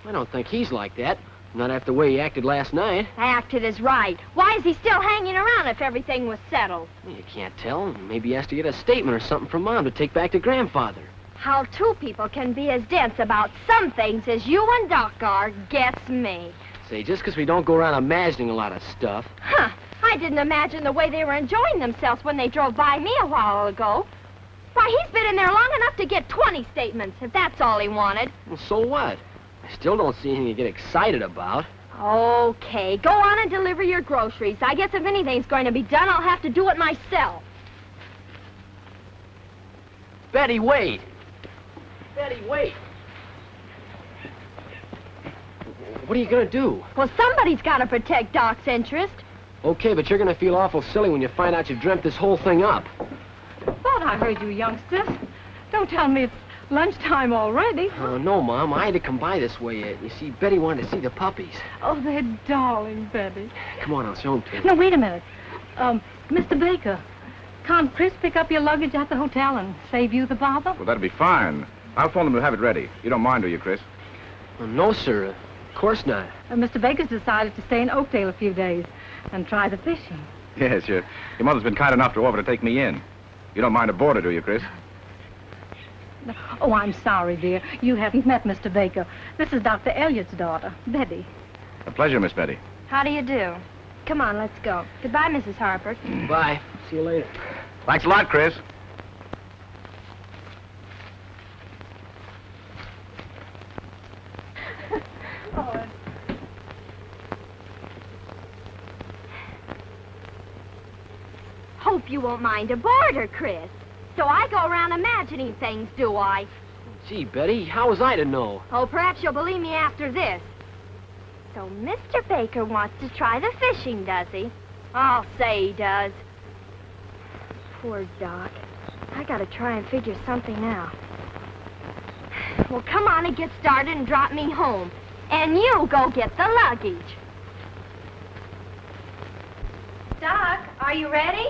I don't think he's like that. Not after the way he acted last night. Acted is right. Why is he still hanging around if everything was settled? Well, you can't tell. Maybe he has to get a statement or something from Mom to take back to Grandfather. How two people can be as dense about some things as you and Doc are gets me. Say, just because we don't go around imagining a lot of stuff. Huh. I didn't imagine the way they were enjoying themselves when they drove by me a while ago. Why, he's been in there long enough to get 20 statements, if that's all he wanted. Well, so what? I still don't see anything to get excited about. Okay, go on and deliver your groceries. I guess if anything's going to be done, I'll have to do it myself. Betty, wait! Betty, wait! What are you gonna do? Well, somebody's got to protect Doc's interest. Okay, but you're gonna feel awful silly when you find out you've dreamt this whole thing up. Thought I heard you youngsters. Don't tell me it's lunchtime already. Oh, no, Mom. I had to come by this way. You see, Betty wanted to see the puppies. Oh, they're darling, Betty. Come on, I'll show them to you. No, wait a minute. Mr. Baker, can't Chris pick up your luggage at the hotel and save you the bother? Well, that'd be fine. I'll phone them to have it ready. You don't mind, do you, Chris? Well, no, sir. Of course not. Mr. Baker's decided to stay in Oakdale a few days and try the fishing. Yes, your mother's been kind enough to offer to take me in. You don't mind a boarder, do you, Chris? Oh, I'm sorry, dear. You haven't met Mr. Baker. This is Dr. Elliott's daughter, Betty. A pleasure, Miss Betty. How do you do? Come on, let's go. Goodbye, Mrs. Harper. Bye. See you later. Thanks a lot, Chris. Hope you won't mind a boarder, Chris. So I go around imagining things, do I? Gee, Betty, how was I to know? Oh, perhaps you'll believe me after this. So Mr. Baker wants to try the fishing, does he? I'll say he does. Poor Doc. I gotta try and figure something out. Well, come on and get started and drop me home. And you go get the luggage. Doc, are you ready?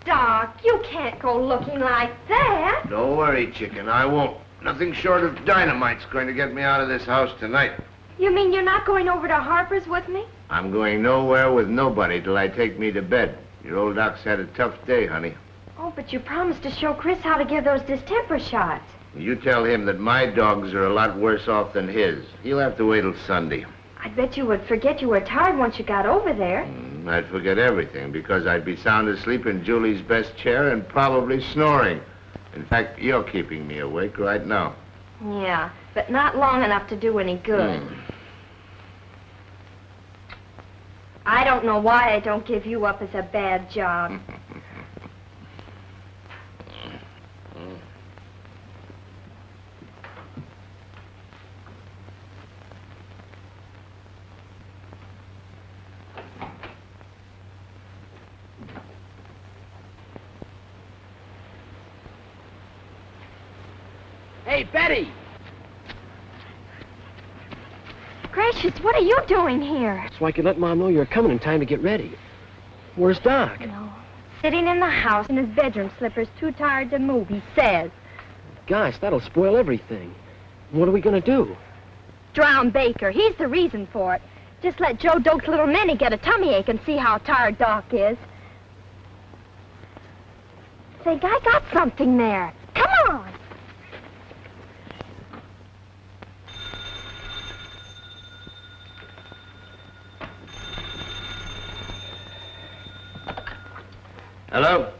Doc, you can't go looking like that. Don't worry, chicken. I won't. Nothing short of dynamite's going to get me out of this house tonight. You mean you're not going over to Harper's with me? I'm going nowhere with nobody till I take me to bed. Your old Doc's had a tough day, honey. Oh, but you promised to show Chris how to give those distemper shots. You tell him that my dogs are a lot worse off than his. He'll have to wait till Sunday. I bet you would forget you were tired once you got over there. I'd forget everything because I'd be sound asleep in Julie's best chair and probably snoring. In fact, you're keeping me awake right now. Yeah, but not long enough to do any good. I don't know why I don't give you up as a bad job. Hey, Betty! Gracious, what are you doing here? So I could let Mom know you were coming in time to get ready. Where's Doc? No. Sitting in the house in his bedroom slippers, too tired to move, he says. Gosh, that'll spoil everything. What are we gonna do? Drown Baker. He's the reason for it. Just let Joe Doak's little Minnie get a tummy ache and see how tired Doc is. Think I got something there. Come on. Hello?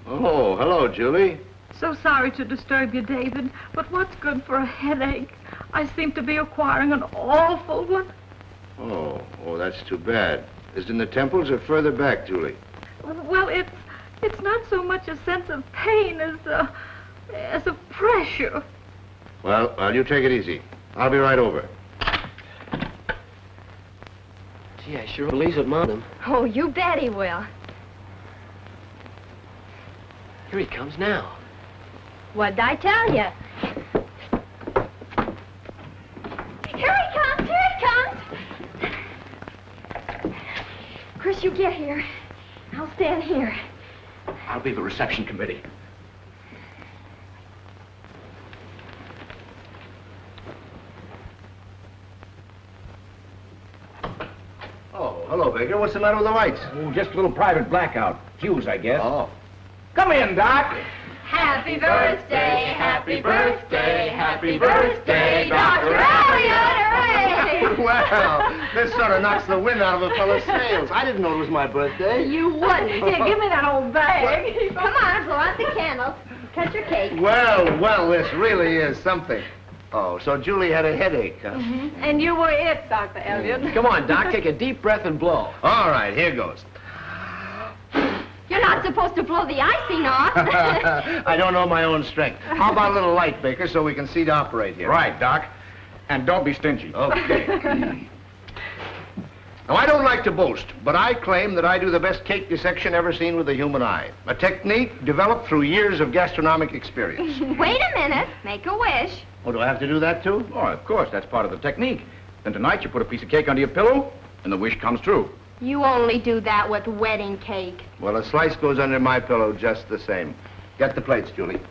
Oh, hello, Julie. So sorry to disturb you, David, but what's good for a headache? I seem to be acquiring an awful one. Oh, that's too bad. Is it in the temples or further back, Julie? Well, it's not so much a sense of pain as a pressure. Well, you take it easy. I'll be right over. Gee, I sure believes it, Mom. Oh, you bet he will. Here he comes now. What'd I tell you? Here he comes! Here he comes! Chris, you get here. I'll stand here. I'll be the reception committee. Oh, hello, Baker. What's the matter with the lights? Oh, just a little private blackout. Fuse, I guess. Oh. Come in, Doc. Happy birthday, happy birthday, happy birthday, Dr. Elliott! Hooray! Well, this sort of knocks the wind out of a fellow's sails. I didn't know it was my birthday. You wouldn't. Here, give me that old bag. Come on, blow out the candles. Cut your cake. Well, this really is something. Oh, so Julie had a headache, huh? And you were it, Dr. Elliott. Come on, Doc, take a deep breath and blow. All right, here goes. You're not supposed to blow the icing off. I don't know my own strength. How about a little light, Baker, so we can see to operate here? Right, Doc. And don't be stingy. Okay. Now, I don't like to boast, but I claim that I do the best cake dissection ever seen with the human eye. A technique developed through years of gastronomic experience. Wait a minute. Make a wish. Oh, do I have to do that, too? Oh, of course, that's part of the technique. Then tonight you put a piece of cake under your pillow, and the wish comes true. You only do that with wedding cake. Well, a slice goes under my pillow just the same. Get the plates, Julie.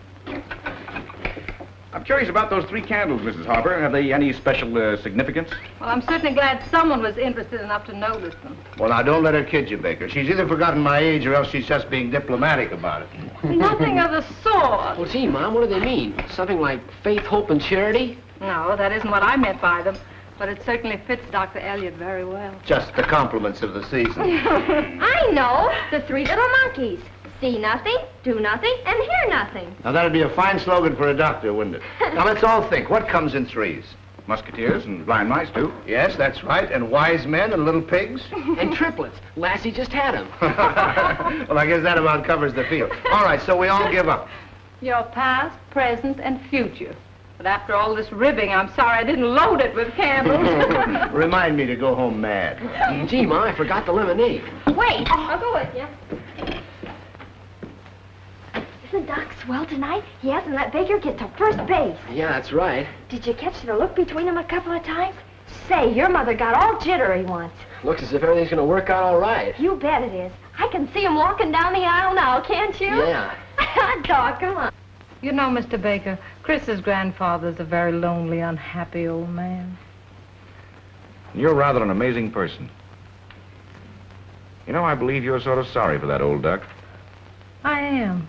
I'm curious about those 3 candles, Mrs. Harper. Have they any special significance? Well, I'm certainly glad someone was interested enough to notice them. Well, now, don't let her kid you, Baker. She's either forgotten my age or else she's just being diplomatic about it. Nothing of the sort. Well, gee, Mom, what do they mean? Something like faith, hope, and charity? No, that isn't what I meant by them. But it certainly fits Dr. Elliott very well. Just the compliments of the season. I know. The 3 little monkeys. See nothing, do nothing, and hear nothing. Now, that'd be a fine slogan for a doctor, wouldn't it? Now, let's all think. What comes in 3s? Musketeers and blind mice, too. Yes, that's right. And wise men and little pigs. And triplets. Lassie just had them. Well, I guess that about covers the field. All right, so we all give up. Your past, present, and future. But after all this ribbing, I'm sorry I didn't load it with candles. Remind me to go home mad. Gee, Ma, I forgot the lemonade. Wait, I'll go with you. Isn't Doc swell tonight? He hasn't let Baker get to first base. Yeah, that's right. Did you catch the look between them a couple of times? Say, your mother got all jittery once. Looks as if everything's gonna work out all right. You bet it is. I can see him walking down the aisle now, can't you? Yeah. Doc, come on. You know, Mr. Baker, Chris's grandfather's a very lonely, unhappy old man. You're rather an amazing person. You know, I believe you're sort of sorry for that old duck. I am.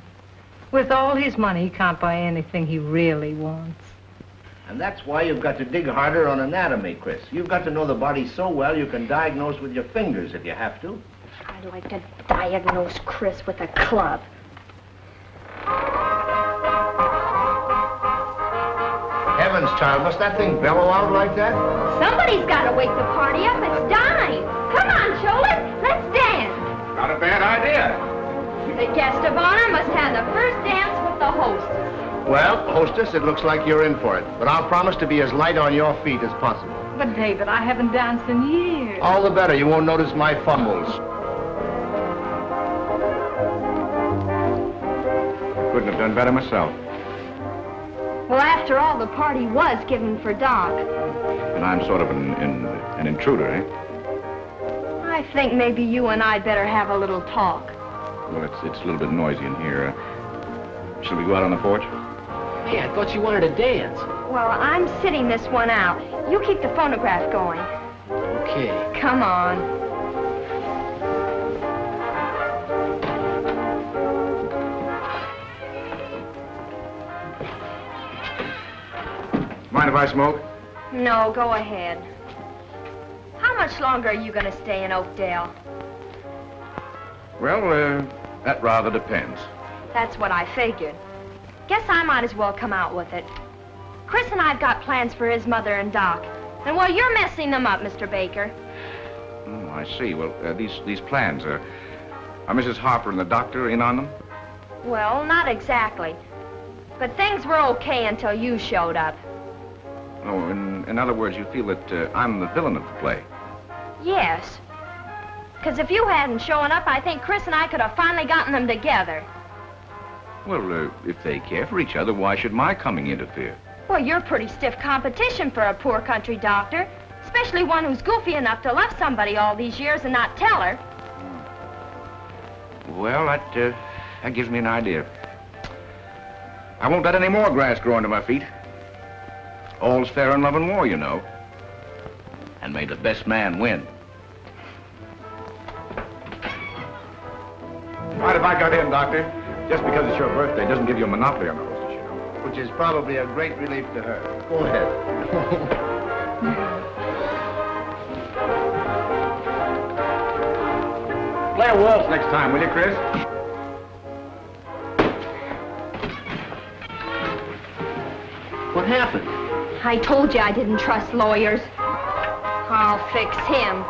With all his money, he can't buy anything he really wants. And that's why you've got to dig harder on anatomy, Chris. You've got to know the body so well you can diagnose with your fingers if you have to. I'd like to diagnose Chris with a club. Heavens, child, must that thing bellow out like that? Somebody's got to wake the party up. It's dime. Come on, Shoulders. Let's dance. Not a bad idea. The guest of honor must have the first dance with the hostess. Well, hostess, it looks like you're in for it. But I'll promise to be as light on your feet as possible. But, David, I haven't danced in years. All the better. You won't notice my fumbles. Couldn't have done better myself. Well, after all, the party was given for Doc. And I'm sort of an intruder, eh? I think maybe you and I'd better have a little talk. Well, it's a little bit noisy in here. Shall we go out on the porch? Hey, I thought you wanted to dance. Well, I'm sitting this one out. You keep the phonograph going. Okay. Come on. Mind if I smoke? No, go ahead. How much longer are you going to stay in Oakdale? Well, that rather depends. That's what I figured. Guess I might as well come out with it. Chris and I've got plans for his mother and Doc. And, well, you're messing them up, Mr. Baker. Oh, I see. Well, these plans, are Mrs. Harper and the doctor in on them? Well, not exactly. But things were okay until you showed up. Oh, in other words, you feel that I'm the villain of the play? Yes. Because if you hadn't shown up, I think Chris and I could have finally gotten them together. Well, if they care for each other, why should my coming interfere? Well, you're pretty stiff competition for a poor country doctor, especially one who's goofy enough to love somebody all these years and not tell her. Well, that gives me an idea. I won't let any more grass grow under my feet. All's fair in love and war, you know. And may the best man win. Right, if I got in, Doctor. Just because it's your birthday doesn't give you a monopoly on the hostess, you know. Which is probably a great relief to her. Go ahead. Play a waltz next time, will you, Chris? What happened? I told you I didn't trust lawyers. I'll fix him.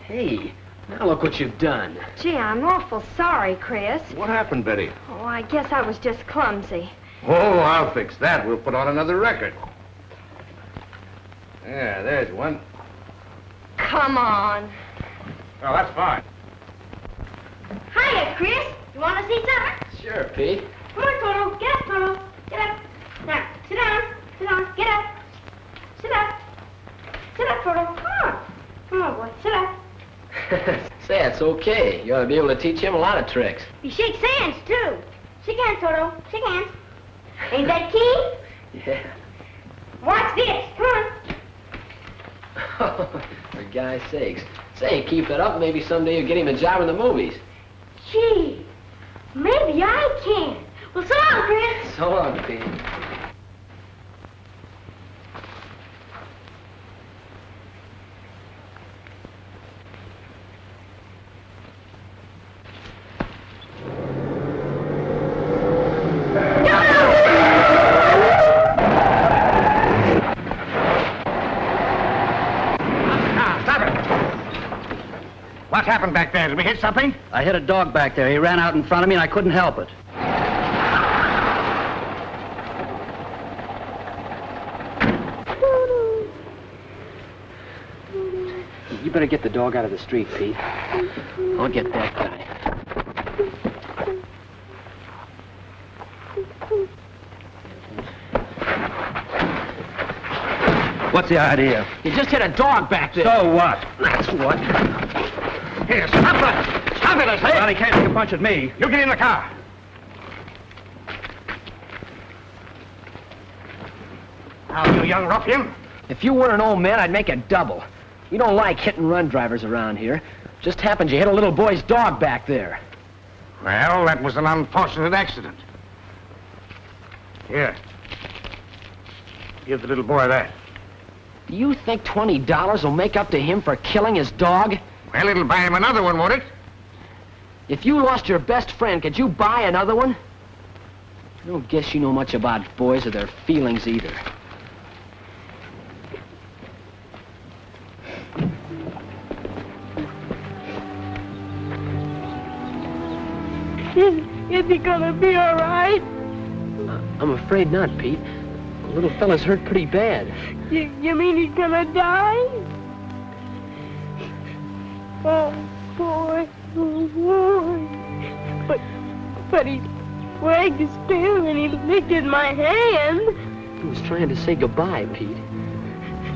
Hey, now look what you've done. Gee, I'm awful sorry, Chris. What happened, Betty? Oh, I guess I was just clumsy. Oh, I'll fix that. We'll put on another record. Yeah, there's one. Come on. Oh, that's fine. Hiya, Chris. You want to see something? Sure, Pete. Come on, Toto. Get up, Toto. Get up. Now, sit down. Sit down. Get up. Sit up. Sit up, Toto. Come on. Come on, boy. Sit up. Say, it's okay. You ought to be able to teach him a lot of tricks. He shakes hands, too. Shake hands, Toto. Shake hands. Ain't that key? Yeah. Watch this. Come on. For God's sakes. Say, keep it up. Maybe someday you'll get him a job in the movies. Gee, maybe I can. Well, so long, Chris. So long, Pete. What happened back there? Did we hit something? I hit a dog back there. He ran out in front of me, and I couldn't help it. You better get the dog out of the street, Pete. I'll get that guy. What's the idea? You just hit a dog back there. So what? That's what. Here, stop it! Stop it, I say! Well, he can't take a punch at me. You get in the car. Now, you young ruffian. If you weren't an old man, I'd make a double. You don't like hit-and-run drivers around here. Just happens you hit a little boy's dog back there. Well, that was an unfortunate accident. Here. Give the little boy that. Do you think $20 will make up to him for killing his dog? Well, it'll buy him another one, won't it? If you lost your best friend, could you buy another one? I don't guess you know much about boys or their feelings either. Is he gonna be all right? I'm afraid not, Pete. The little fella's hurt pretty bad. You mean he's gonna die? Oh, boy. Oh, boy. But he wagged still and he lifted my hand. He was trying to say goodbye, Pete.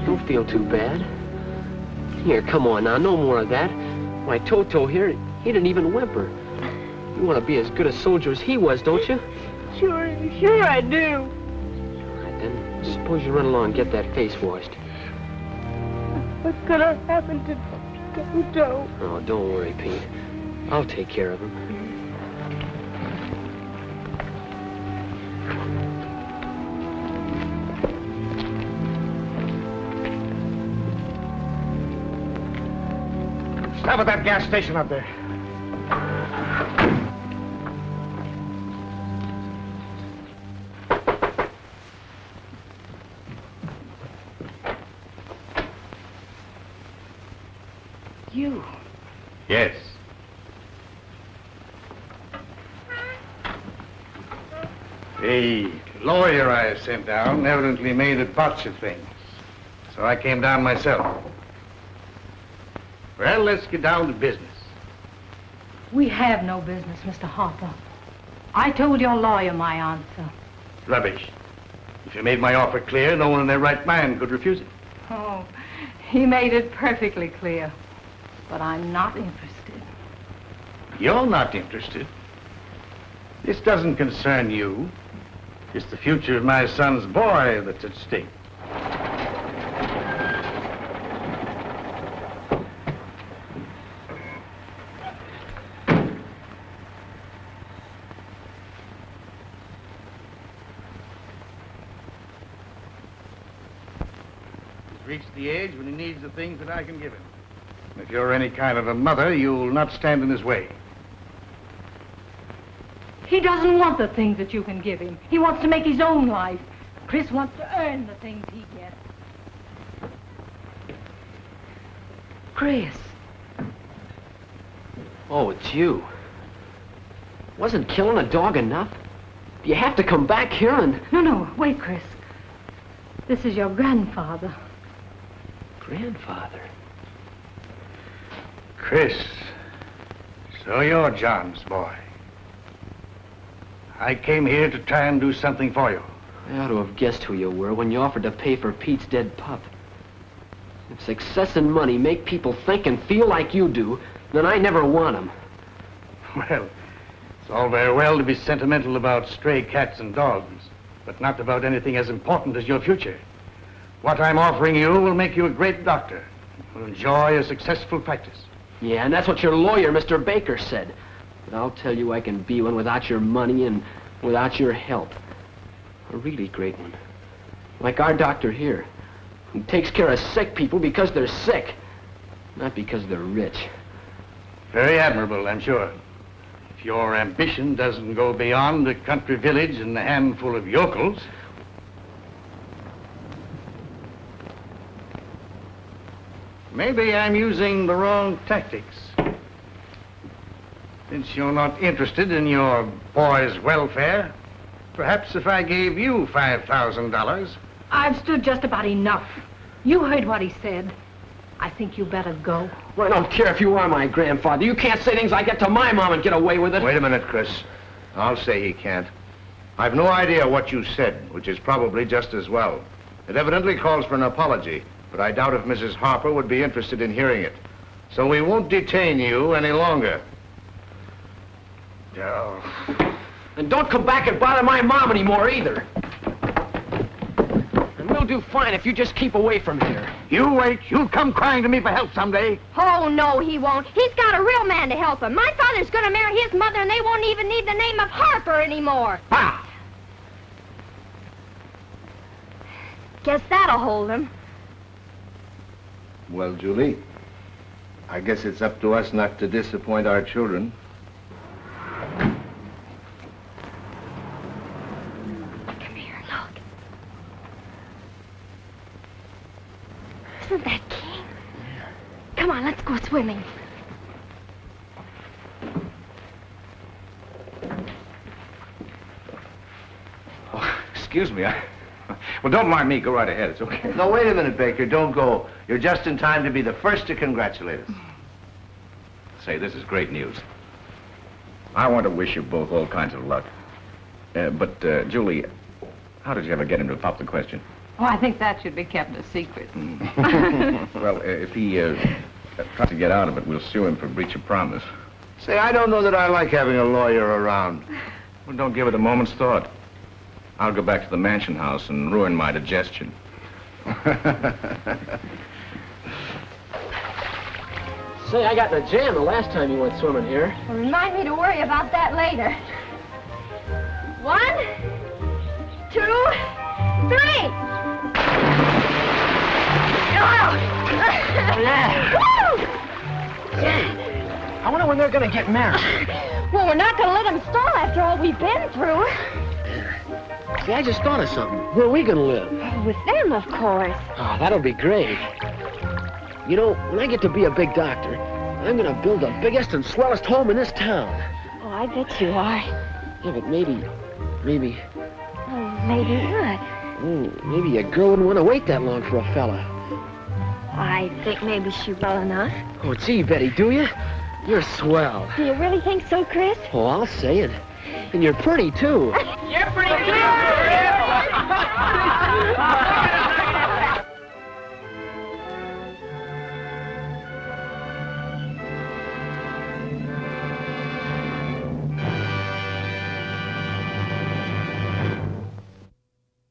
Don't feel too bad. Here, come on now, no more of that. Why, Toto here, he didn't even whimper. You want to be as good a soldier as he was, don't you? Sure I do. All right, then, suppose you run along and get that face washed. What's gonna happen to Toto? Oh, don't worry, Pete. I'll take care of him. Stop at that gas station up there. You? Yes. The lawyer I sent down evidently made a botch of things. So I came down myself. Well, let's get down to business. We have no business, Mr. Harper. I told your lawyer my answer. Rubbish. If you made my offer clear, no one in their right mind could refuse it. Oh, he made it perfectly clear. But I'm not interested. You're not interested. This doesn't concern you. It's the future of my son's boy that's at stake. He's reached the age when he needs the things that I can give him. If you're any kind of a mother, you'll not stand in his way. He doesn't want the things that you can give him. He wants to make his own life. Chris wants to earn the things he gets. Chris. Oh, it's you. Wasn't killing a dog enough? Do you have to come back here and... No, wait, Chris. This is your grandfather. Grandfather? Chris, so you're John's boy. I came here to try and do something for you. I ought to have guessed who you were when you offered to pay for Pete's dead pup. If success and money make people think and feel like you do, then I never want them. Well, it's all very well to be sentimental about stray cats and dogs, but not about anything as important as your future. What I'm offering you will make you a great doctor. Will enjoy a successful practice. Yeah, and that's what your lawyer, Mr. Baker, said. But I'll tell you I can be one without your money and without your help. A really great one. Like our doctor here, who takes care of sick people because they're sick, not because they're rich. Very admirable, I'm sure. If your ambition doesn't go beyond a country village and a handful of yokels. Maybe I'm using the wrong tactics. Since you're not interested in your boy's welfare, perhaps if I gave you $5,000... I've stood just about enough. You heard what he said. I think you better go. Well, I don't care if you are my grandfather. You can't say things like that to my mom and get away with it. Wait a minute, Chris. I'll say he can't. I've no idea what you said, which is probably just as well. It evidently calls for an apology, but I doubt if Mrs. Harper would be interested in hearing it. So we won't detain you any longer. Oh. And don't come back and bother my mom anymore either. And we'll do fine if you just keep away from here. You wait. You'll come crying to me for help someday. Oh, no, he won't. He's got a real man to help him. My father's going to marry his mother, and they won't even need the name of Harper anymore. Ah! Guess that'll hold him. Well, Julie, I guess it's up to us not to disappoint our children. Come here, look. Isn't that king? Come on, let's go swimming. Oh, excuse me. Well, don't mind me. Go right ahead. It's okay. No, wait a minute, Baker. Don't go. You're just in time to be the first to congratulate us. Say, this is great news. I want to wish you both all kinds of luck. But, Julie, how did you ever get him to pop the question? Oh, I think that should be kept a secret. Well, if he tries to get out of it, we'll sue him for breach of promise. Say, I don't know that I like having a lawyer around. Well, don't give it a moment's thought. I'll go back to the mansion house and ruin my digestion. Say, I got in a jam the last time you went swimming here. Well, remind me to worry about that later. 1, 2, 3. Yeah. I wonder when they're gonna get married. Well, we're not gonna let him stall after all we've been through. See, I just thought of something. Where are we gonna live? With them, of course. Oh, that'll be great. You know, when I get to be a big doctor, I'm gonna build the biggest and swellest home in this town. Oh, I bet you are. Yeah, but maybe... Oh, maybe what? Maybe a girl wouldn't want to wait that long for a fella. I think maybe she will enough. Oh, gee, Betty, do you? You're swell. Do you really think so, Chris? Oh, I'll say it. And you're pretty, too. You're pretty good.